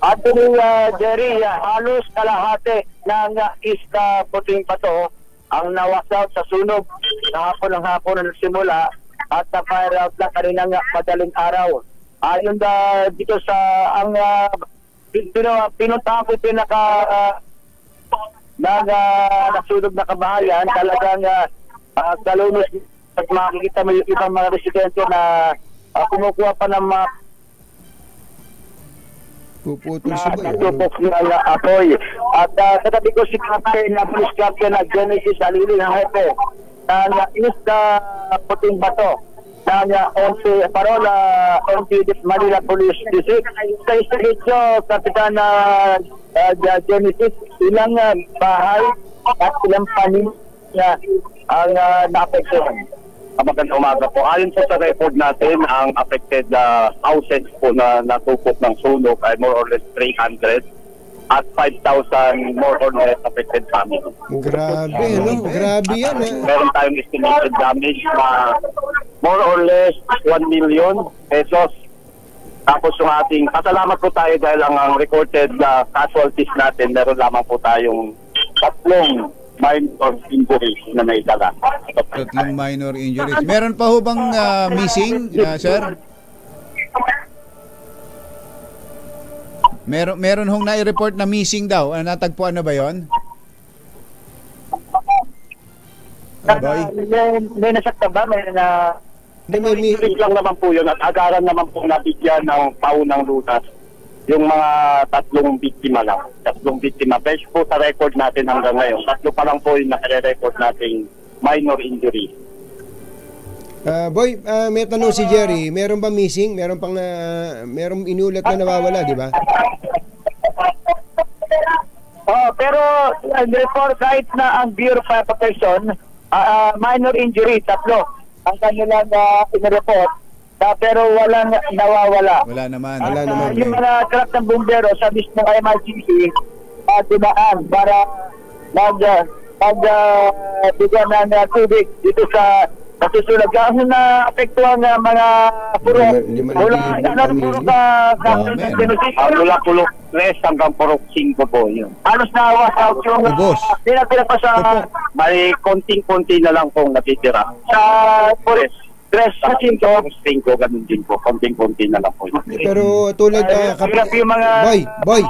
Anthony, Jerry, halos kalahati ng Isla Puting Bato ang nawasaw sa sunog na hapon na nagsimula at na-fire out na kaninang madaling araw. Ayon dito sa ang pinuntahan ko nasunog na kabahayan, talagang kalunos at makikita mo yung ibang mga residente na kumukuha pa ng mga natupok ng apoy. At katabi ko si Captain na Police Captain na Genesis Alili ng Hepe na Isla Puting Bato ng Parola Manila Police District. Sa istahidyo, Kapitan Genesis, ilang bahay at ilang panin ang na-apektuhan. Magandang umaga po. Ayon po sa record natin, ang affected houses po na natupok ng sunog ay more or less 300 at 5,000 more or less affected families. Grabe, no? Grabe yan, eh. Meron tayong estimated damage na more or less 1 million pesos. Tapos yung ating, pasalamat po tayo dahil ang recorded casualties natin, meron lamang po tayong 3 minor injuries na naitala. 3 minor injuries. Meron pa ho bang missing, sir? Meron hong nai-report na missing daw. Natagpuan na ba yon? May nasakta ba? May injuries lang naman po yun at agaran naman po nabigyan ng paunang lunas yung mga 3 biktima lang. 3 biktima. Base po sa record natin hanggang ngayon. 3 pa lang po yung nare-record nating minor injury. Boy, may tanong si Jerry. Meron ba missing? Meron inulat na nawawala, di ba? Pero report kahit na ang Bureau of Protection, minor injury, 3 ang kanilang inireport, pero walang nawawala. Wala naman. Yung mga truck ng bumbero sa mismong MICC, dumaan para bigyan ng tubig dito sa nasusulag. Kasi na-apektuhan ng mga purok. Mula pulok 3 hanggang purok 5 po yun. Halos na awas out yung tinatira pa sa may konting-konti na lang pong natitira. Sa purok 3 sa 5, ganun din po. Konting-konti na lang po. Pero tulad Boy.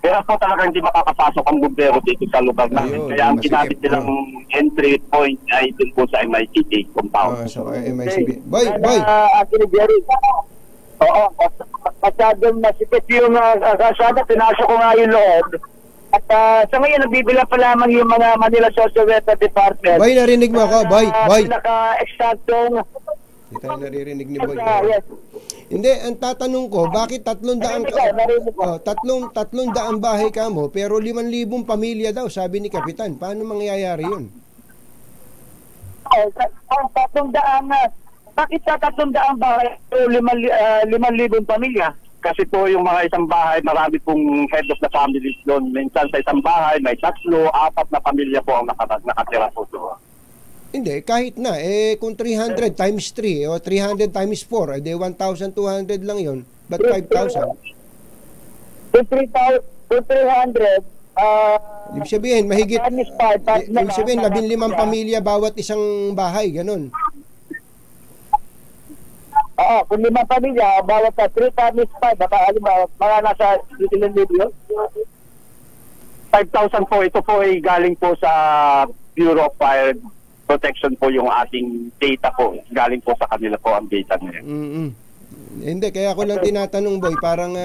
Kaya po talaga hindi makakapasok ang bumbero dito sa lugar namin. Kaya ang ginamit nilang entry point ay dun po sa MICT compound. MICT. Boy. Jerry. Oo. Masyadong nasipit yung kasada. Pinasok ko nga yung loob. At sa ngayon, nagbibilang pa lamang yung mga Manila Social Welfare Department. Boy, narinig mo ako. Boy. Naka-eksaktong... Hindi tayo naririnig ni Boy. Hindi, ang tatanong ko, bakit 300 bahay ka mo, pero 5,000 pamilya daw, sabi ni Kapitan. Paano mangyayari yun? Ang 300, bakit sa 300 bahay, 5,000 pamilya? Kasi po yung mga isang bahay, marami pong head of the families doon. Minsan sa isang bahay, may 3, 4 na pamilya po ang nakatira po doon. Hindi, kahit na. Kung 300 times 3 o 300 times 4, 1,200 lang yun. But 5,000? Kung 300, ibig sabihin, mahigit. Ibig sabihin, 15 pamilya bawat isang bahay, ganun. Oo, kung 5 pamilya, bawat 3 times 5, mga nasa 5,000 po. Ito po ay galing po sa Bureau of Fire Protection po yung ating data po. Galing po sa kanila po ang data nila. Hindi, kaya ako lang tinatanong, Boy, parang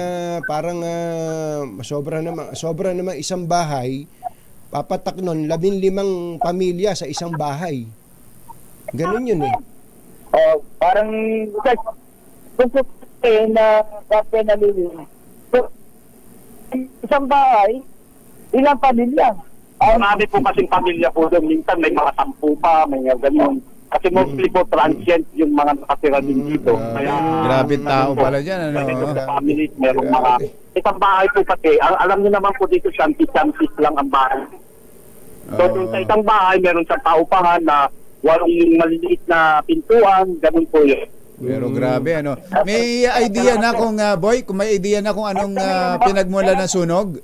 sobra naman isang bahay, papatak nun 15 pamilya sa isang bahay. Ganun yun eh. Parang na kapre na isang bahay, ilang pamilya? Marami po kasing pamilya po doon. Minsan may mga 10 pa, may ganyan. Kasi mostly po transient yung mga nakatira din dito. Kaya, grabe tao pala dyan. Families, merong mga isang bahay po kasi. Alam niyo naman po dito, shanty-shanties lang ang bahay. So, sa isang bahay, meron sa paupahan na 8 maliliit na pintuan, ganun po yun. Pero grabe, ano. May idea na kung, Boy, kung may idea na kung anong pinagmula ng sunog?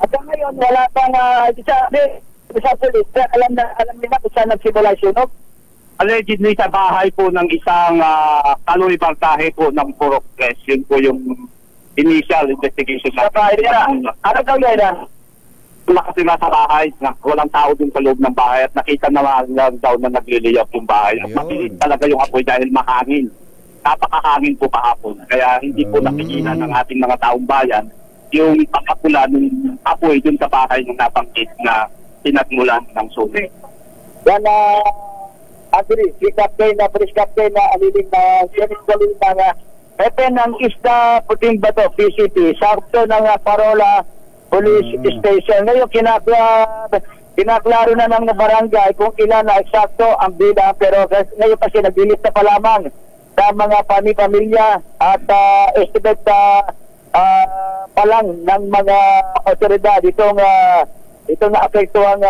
At ngayon, wala pang sa pulis, alam nila kung saan nagsimula yung sunog? Allegedly sa bahay po ng isang Kaloy Bartahe po ng Purok 3. Yun po yung initial investigation. Sa bahay nila? Ano daw yan? Nakatira sa bahay, walang tao dun sa loob ng bahay at nakita naman daw na nagliliyap yung bahay. At mabilis talaga yung apoy dahil mahangin. Napakahangin po kahapon. Kaya hindi po napigilan ng ating mga taong bayan yung pagkakula ng apoy dun sa bahay ng nabanggit na pinagmulan ng sunog. Yan Anthony, si Captain na Police Captain na aliling na James Galing na Pepe ng Isda Puting Bato, PCP, sakto ng Parola Police Station. Ngayon kinaklaro na ng barangay kung ilan na eksakto ang bilang, pero ngayon kasi naglilit na pa lamang sa mga pamilya at estimate pa lang ng mga otoridad itong naapektuhang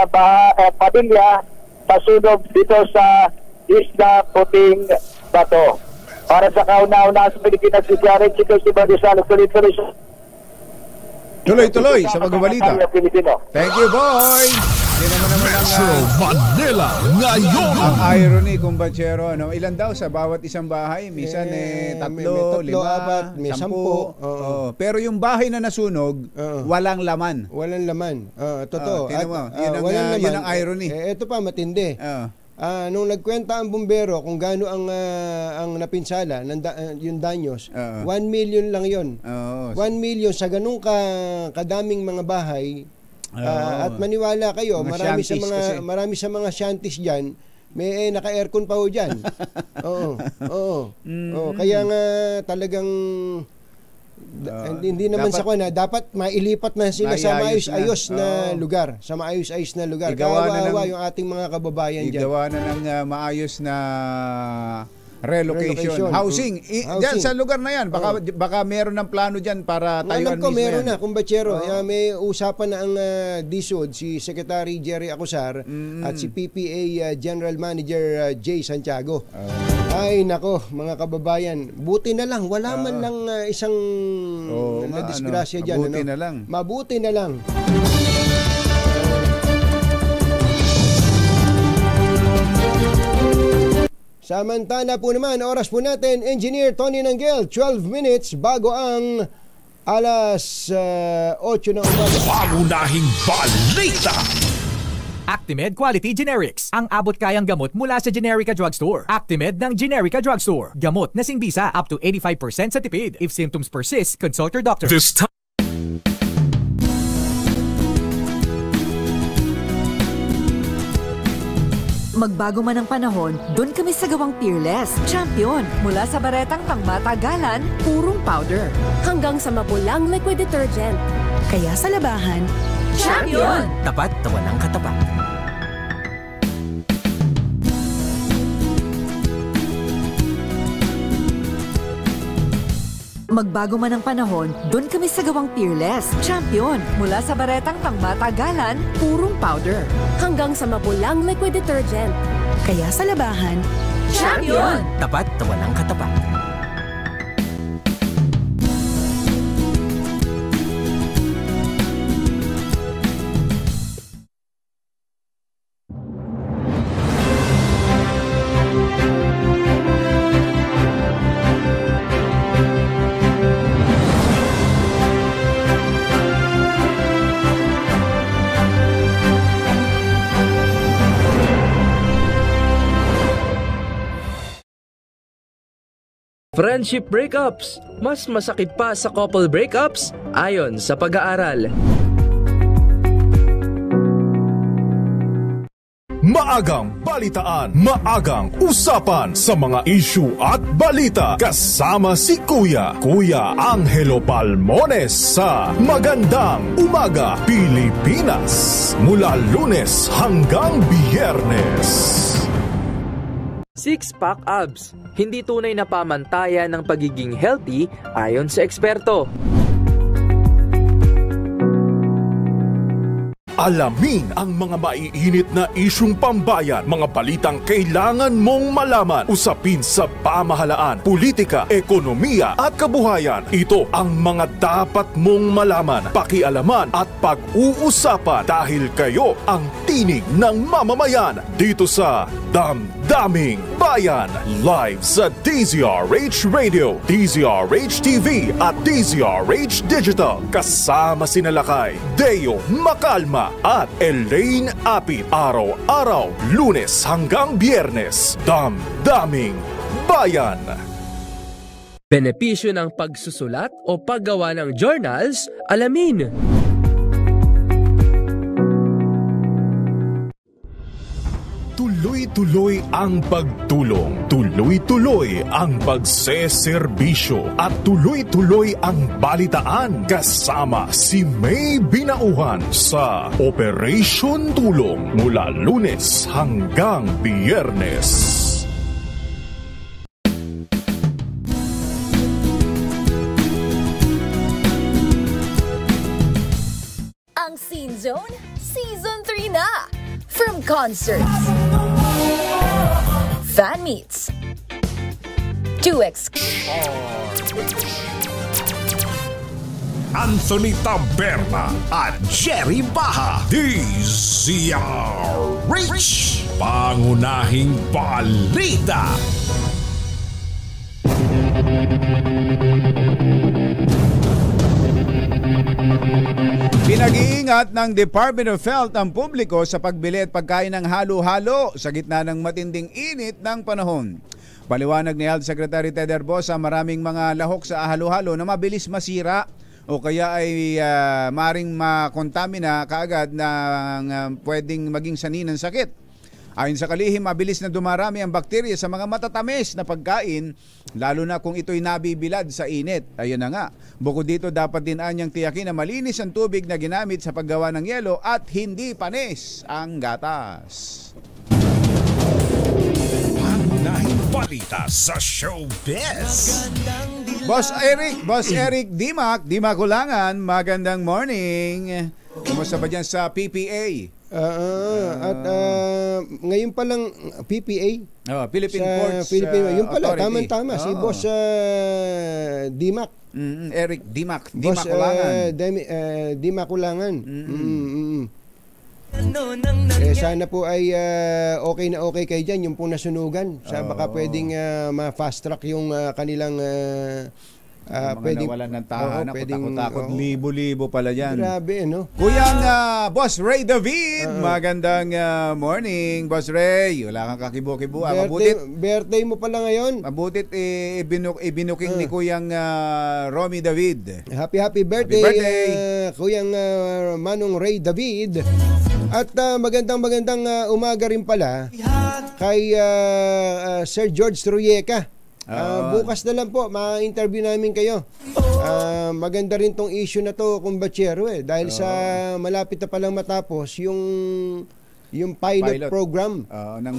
pamilya sa sunog dito sa Isla Puting Bato. Para sa kauna-una sa Pilipinas, si Jared Chico, si Badisalo, tuloy-tuloy siya. Tuloy-tuloy sa pagbabalita. Thank you, boy! Metro Manila ngayon. Ang irony, kumbachero, ano? Ilan daw sa bawat isang bahay? Minsan tatlo, may 4, may 10. Pero yung bahay na nasunog, walang laman. Walang laman. Totoo. Yun ang irony. Ito pa, matindi. Nung nagkwenta ang bumbero kung gaano ang napinsala, yung danyos, 1 million lang yun. 1 million sa ganung kadaming mga bahay. At maniwala kayo, marami sa mga shanties diyan, may naka-aircon pa ho diyan. Oo. Kaya nga talagang hindi naman dapat mailipat na sila sa maayos-ayos na lugar, Kawawa yung ating mga kababayan diyan. Igawa na ng maayos na relocation. Housing. Diyan sa lugar na yan. Baka meron ng plano diyan para tayuan mismo. Alam ko meron na, kumbachero. May usapan na ang DSUD, si Secretary Jerry Acosar at si PPA General Manager Jay Santiago. Ay nako, mga kababayan, buti na lang, wala man lang isang nadisgrasya diyan. Mabuti na lang. Samantala po naman, oras po natin, Engineer Tony Nanggel, 12 minutes bago ang alas 8 ng umaga. Pangunahing balita! Actimed Quality Generics, ang abot kayang gamot mula sa Generica Drugstore. Actimed ng Generica Drugstore. Gamot na singbisa up to 85% sa tipid. If symptoms persist, consult your doctor. This time. Magbago man ang panahon, doon kami sa gawang Peerless. Champion, mula sa baretang pangmatagalan, purong powder. Hanggang sa mapulang liquid detergent. Kaya sa labahan, Champion! Tapat, tawanan katapat. Magbago man ang panahon, doon kami sa gawang Peerless. Champion, mula sa baretang pangmatagalan, purong powder. Hanggang sa mapulang liquid detergent. Kaya sa labahan, Champion! Tapat, tawanan katapat. Friendship breakups, mas masakit pa sa couple breakups ayon sa pag-aaral. Maagang balitaan, maagang usapan sa mga issue at balita. Kasama si Kuya Angelo Palmones sa Magandang Umaga Pilipinas. Mula Lunes hanggang Biyernes. Six-pack abs, hindi tunay na pamantayan ng pagiging healthy ayon sa eksperto. Alamin ang mga maiinit na isyung pambayan, mga balitang kailangan mong malaman, usapin sa pamahalaan, politika, ekonomiya at kabuhayan. Ito ang mga dapat mong malaman, pakialaman at pag-uusapan dahil kayo ang tinig ng mamamayan dito sa Damdaming Bayan. Live sa DZRH Radio, DZRH TV at DZRH Digital. Kasama sina Lakay, Deo Macalma at Elaine Apit. Araw-araw, Lunes hanggang Biyernes. Damdaming Bayan. Benepisyo ng pagsusulat o paggawa ng journals, alamin. Tuloy-tuloy ang pagtulong, tuloy-tuloy ang pagseserbisyo at tuloy-tuloy ang balitaan kasama si May Binauhan sa Operation Tulong mula Lunes hanggang Biyernes. Ang Scene Zone, Season 3 na! From concerts, Van Meats, 2X, Anthony Taberna at Jerry Baha, DZRH, pangunahing balita. Pinag-iingat ng Department of Health ang publiko sa pagbili at pagkain ng halo-halo sa gitna ng matinding init ng panahon. Paliwanag ni Health Secretary Ted Herbosa, maraming mga lahok sa halo-halo na mabilis masira o kaya ay maring makontamina kaagad na pwedeng maging sanhi ng sakit. Ayon sa kalihim, mabilis na dumarami ang bakterya sa mga matatamis na pagkain, lalo na kung ito'y nabibilad sa init. Ayun na nga. Bukod dito, dapat din anyang tiyakin na malinis ang tubig na ginamit sa paggawa ng yelo at hindi panis ang gatas. Pangunahing balita sa showbiz. Boss Eric Dimac Ulangan, magandang morning. Kumusta ba dyan sa PPA? At ngayon pa lang PPA, Philippine Ports yung pala, Authority. tama-tama, si Boss Dimac. Eric Dimac Boss Ulangan. Dimac Ulangan. Sana po ay okay na okay kayo dyan, yung pong nasunugan. Baka pwedeng ma-fast track yung kanilang mga nawalan ng tahanan, takot-takot, libo-libo pala yan. Grabe, no? Kuyang Boss Ray David, magandang morning, Boss Ray. Wala kang kakibo-kibo. Birthday mo pala ngayon. Mabutit ibinuking ni Kuyang Romy David. Happy birthday. Kuyang Manong Ray David. At magandang umaga rin pala kay Sir George Trujeka. Bukas na lang po, ma-interview namin kayo. Maganda rin tong issue na to, kumbachero dahil sa malapit na palang matapos yung pilot program ng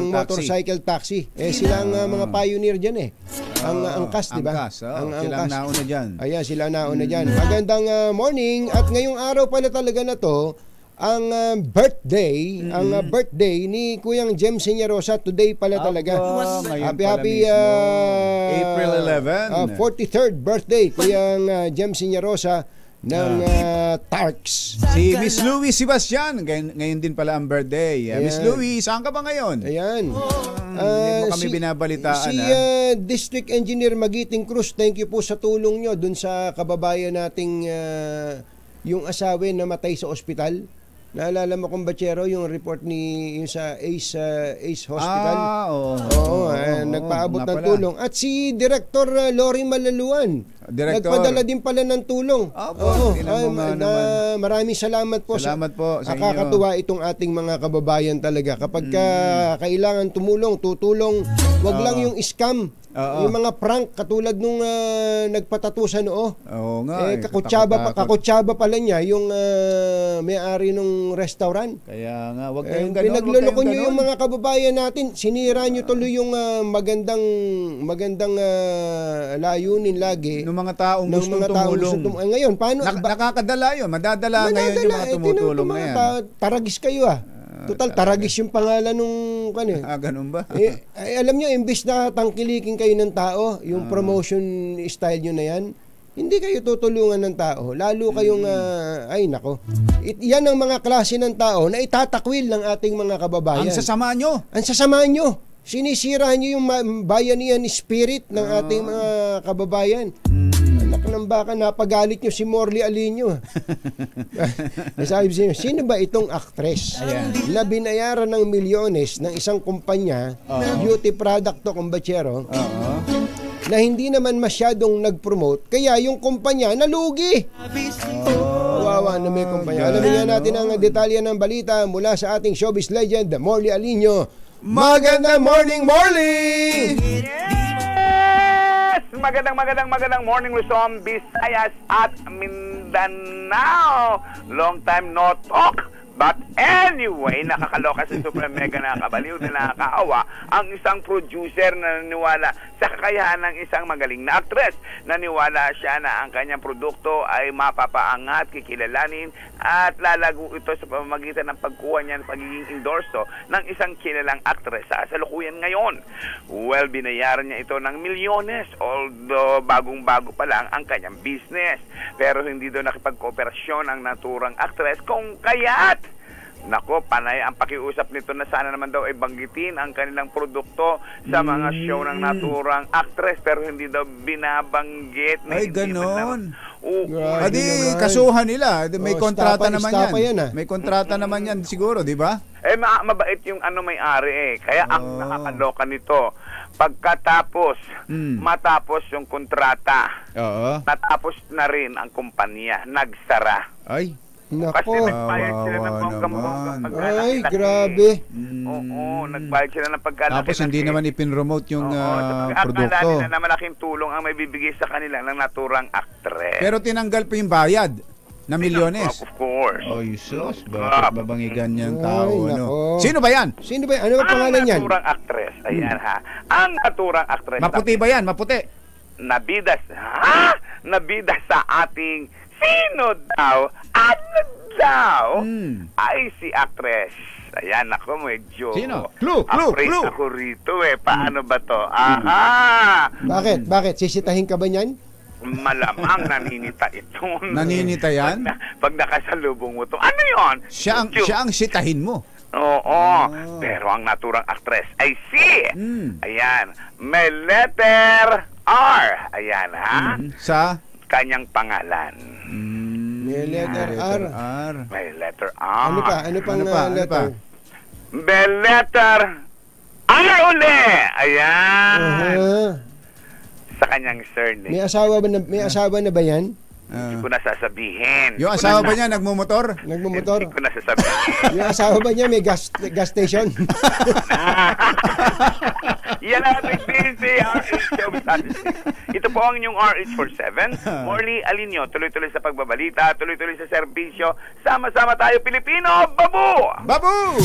motorcycle taxi. Sila ang mga pioneer dyan ang CAS, di ba? Sila ang nauna dyan. Ayan, sila nauna dyan. Magandang morning at ngayong araw pala talaga na to ang birthday ni Kuyang Jem Señarosa today pala talaga. Happy April 11. 43rd birthday Kuyang Jem Señarosa ng Tarks. Si Miss Louie Sebastian, ngayon din pala ang birthday. Miss Louie, saan ka ba ngayon? Ayan. Hindi mo kami binabalitaan. Si District Engineer Magiting Cruz, thank you po sa tulong nyo dun sa kababayan nating yung asawa na matay sa ospital. Naalala mo kung Bachero yung report yung sa Ace Hospital? Nagpaabot ng tulong. At si Director Lori Malaluan, nagpadala din pala ng tulong. Maraming salamat po. Salamat po sa inyo. Nakakatuwa itong ating mga kababayan talaga. Kapag kailangan tutulong, wag lang yung scam. Yung mga prank katulad nung nagpatato sa noo. Oo nga. Kakutsaba pala niya yung may-ari nung restaurant. Kaya nga, wag kayong ganon. Pinagluloko niyo yung mga kababayan natin. Sinira niyo tuloy yung magandang layunin lagi ng mga taong gustong tumulong. Ngayon, paano? Nakakadala yun. Madadala ngayon yung mga tumutulong na yan. Taragis kayo Total, Taragis yung pangalan nung ganun ba? Alam nyo, imbis na tangkilikin kayo ng tao, yung promotion style nyo na yan, hindi kayo tutulungan ng tao. Lalo kayong, yan ang mga klase ng tao na itatakwil ng ating mga kababayan. Ang sasama nyo. Sinisira nyo yung bayanihan spirit ng ating mga kababayan. Anak ng baka, napagalit nyo si Morley Alinio. Nasabi siya, sino ba itong actress na binayaran ng milyones ng isang kumpanya, beauty product to, kumbachero, na hindi naman masyadong nag-promote, kaya yung kumpanya nalugi. Wawa na may kumpanya. Alamin nga natin ang detalye ng balita mula sa ating showbiz legend, Morley Alinio. Magandang morning, Morley! Magandang morning, Luzon, Visayas at Mindanao. Long time no talk. But anyway, nakakaloka sa super mega nakakabaliw na nakakaawa ang isang producer na naniwala sa kakayahan ng isang magaling na actress. Naniwala siya na ang kanyang produkto ay mapapaangat, kikilalanin at lalago ito sa pamamagitan ng pagkuha niya ng pagiging endorso ng isang kilalang actress sa kasalukuyan ngayon. Well, binayaran niya ito ng milyones, although bagong-bago pa lang ang kanyang business. Pero hindi daw nakipagkooperasyon ang naturang actress kung kaya't nako, panay ang pakiusap nito na sana naman daw ay banggitin ang kanilang produkto sa mga show ng naturang actress, pero hindi daw binabanggit. Ay, ganon. Adi, kasuhan nila. May kontrata naman yan. May kontrata naman yan siguro, di ba? Mabait yung may-ari Kaya ang nakakaloka nito, pagkatapos, matapos yung kontrata, natapos na rin ang kumpanya, nagsara. Ay. Kasi nagbayad sila ng bonggang-bonggang pagkalaki. Ay, grabe. Oo, nagbayad sila ng pagkalaki. Tapos hindi naman ipinromote yung produkto. Akala nila na malaking tulong ang may bibigay sa kanila ng naturang actress. Pero tinanggal pa yung bayad na milyones. Of course. Oh, Jesus. Bakit babangigan niyang tao? Sino ba yan? Sino ba yan? Ano ba pangalan yan? Ang naturang actress. Ayan ha. Ang naturang actress. Maputi ba yan? Maputi? Nabida sa ating sino daw? Ano daw? Ay, si actress. Ayan, ako medyo... Sino? Clue! Ako rito Paano ba to? Bakit? Sisitahin ka ba niyan? Malamang naninita ito. Naninita yan? Pag nakasalubong mo to. Ano yun? Siya ang sitahin mo. Oo. Pero ang naturang actress ay si... Ayan. May letter R. Ayan, ha? Sa? Kanyang pangalan. May letter R. May letter R. Ano pang letter? May letter R uli. Ayan. Sa kanyang surname. May asawa na ba yan? Hindi ko nasasabihin. Yung asawa ba niya nagmumotor? Hindi ko nasasabihin. Yung asawa ba niya may gas station? Yan ang RH Show Statistics. Ito po ang inyong RH47. Morley Alinio, tuloy-tuloy sa pagbabalita, tuloy-tuloy sa serbisyo. Sama-sama tayo, Pilipino! Babu! Babu!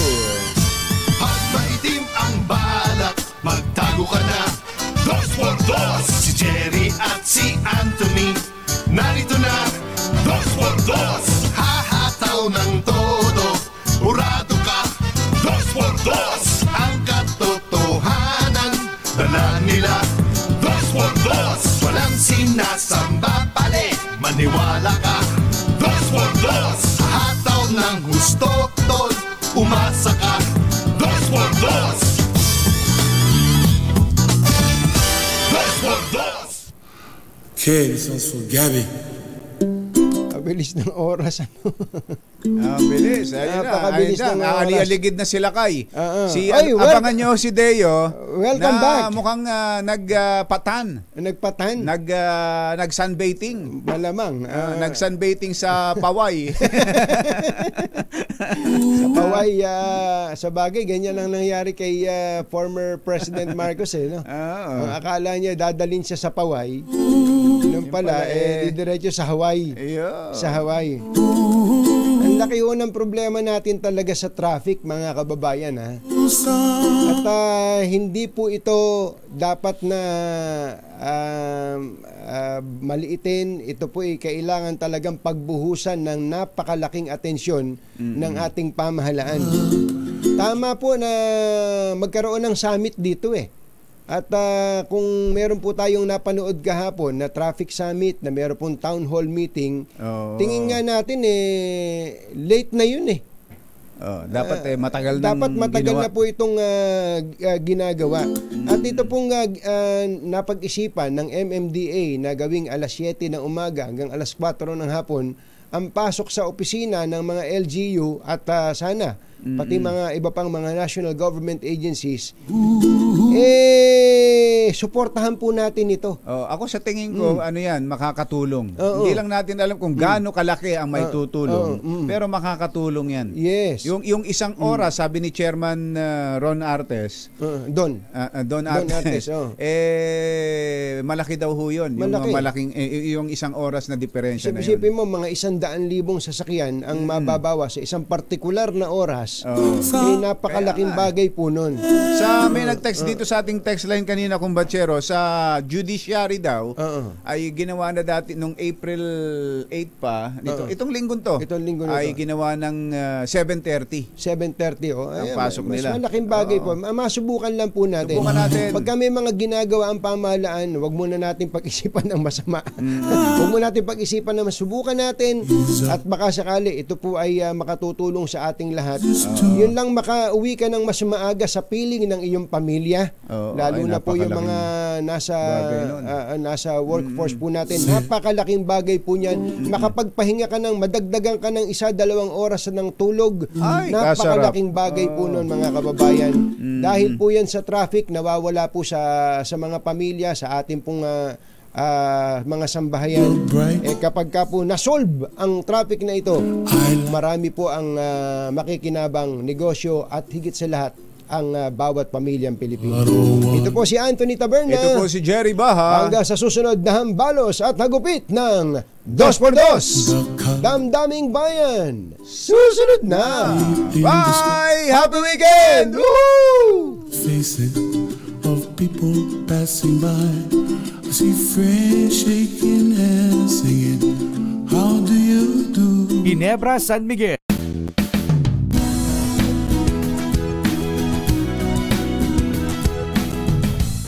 Pag maitim ang balak, magtago ka na. 2x2, si Jerry at si Anthony. Narito na, 2x2, hahataw ng todo. Urado ka, 2x2, ang katotohanan. Dala nila, 2x2, walang sinasamba pali. Maniwala ka, 2x2, hataw ng gusto, tol. Umasa ka, 2x2, 2x2. Okay, this one's for Gabby. Bilis ng oras. Bilis. Ayun na. Alialigid na sila kay. Abangan nyo si Deo. Welcome back. Mukhang nagpatan. Nagpatan? Nag-sunbathing. Malamang. Nag-sunbathing sa Paway. Sa Paway, sa bagay, ganyan ang nangyari kay former President Marcos. No? Ang akala niya, dadalhin siya sa Paway. Nung pala, didiretso sa Hawaii. Sa Hawaii. Ang laki ho ng problema natin talaga sa traffic, mga kababayan. At hindi po ito dapat na maliitin. Ito po ay kailangan talagang pagbuhusan ng napakalaking atensyon ng ating pamahalaan. Tama po na magkaroon ng summit dito At kung meron po tayong napanood kahapon na traffic summit, na meron pong town hall meeting, tingin nga natin late na yun Dapat matagal na po itong ginagawa. At ito pong napag-isipan ng MMDA na gawing alas 7 ng umaga hanggang alas 4 ng hapon ang pasok sa opisina ng mga LGU at sana pati mga iba pang mga national government agencies suportahan po natin ito. Ako sa tingin ko, makakatulong. Hindi lang natin alam kung gaano kalaki ang may tutulong, pero makakatulong yan. Yes. Yung isang oras, sabi ni Chairman Ron Artes, Don Artes, malaki daw ho yun. Yung isang oras na diferensya na yun. Isipin mo, mga 100,000 sasakyan ang mababawa sa isang partikular na oras. Napakalaking bagay po nun. May nag-text dito sa ating text line kanina, kumbatsero, sa judiciary daw, ay ginawa na dati nung April 8 pa, itong linggon to, ay ginawa ng 7:30. 7:30, ang pasok nila. Mas malaking bagay po. Masubukan lang po natin. Pagka may mga ginagawa ang pamahalaan, wag muna natin pag-isipan ng masama. Wag muna natin pag-isipan na masubukan natin at baka sakali ito po ay makatutulong sa ating lahat. Yun lang, makauwi ka ng mas maaga sa piling ng iyong pamilya. Lalo na po yung mga nasa workforce po natin. Napakalaking bagay po niyan. Makapagpahinga ka ng, madagdagan ka ng 1-2 oras ng tulog. Napakalaking bagay po nun, mga kababayan. Dahil po yan sa traffic, nawawala po sa mga pamilya, sa ating pong mga sambahayan. Kapag ka po nasolve ang traffic na ito, marami po ang makikinabang negosyo at higit sa lahat ang bawat pamilyang Pilipino. Ito po si Anthony Taberna. Ito po si Jerry Baha. Hanggang sa susunod na hambalos at hagupit ng 2x2. Damdaming Bayan. Susunod na. Bye! Happy weekend! Woohoo! Faces of people passing by. I see friends shaking hands singing, how do you do? Ginebra, San Miguel.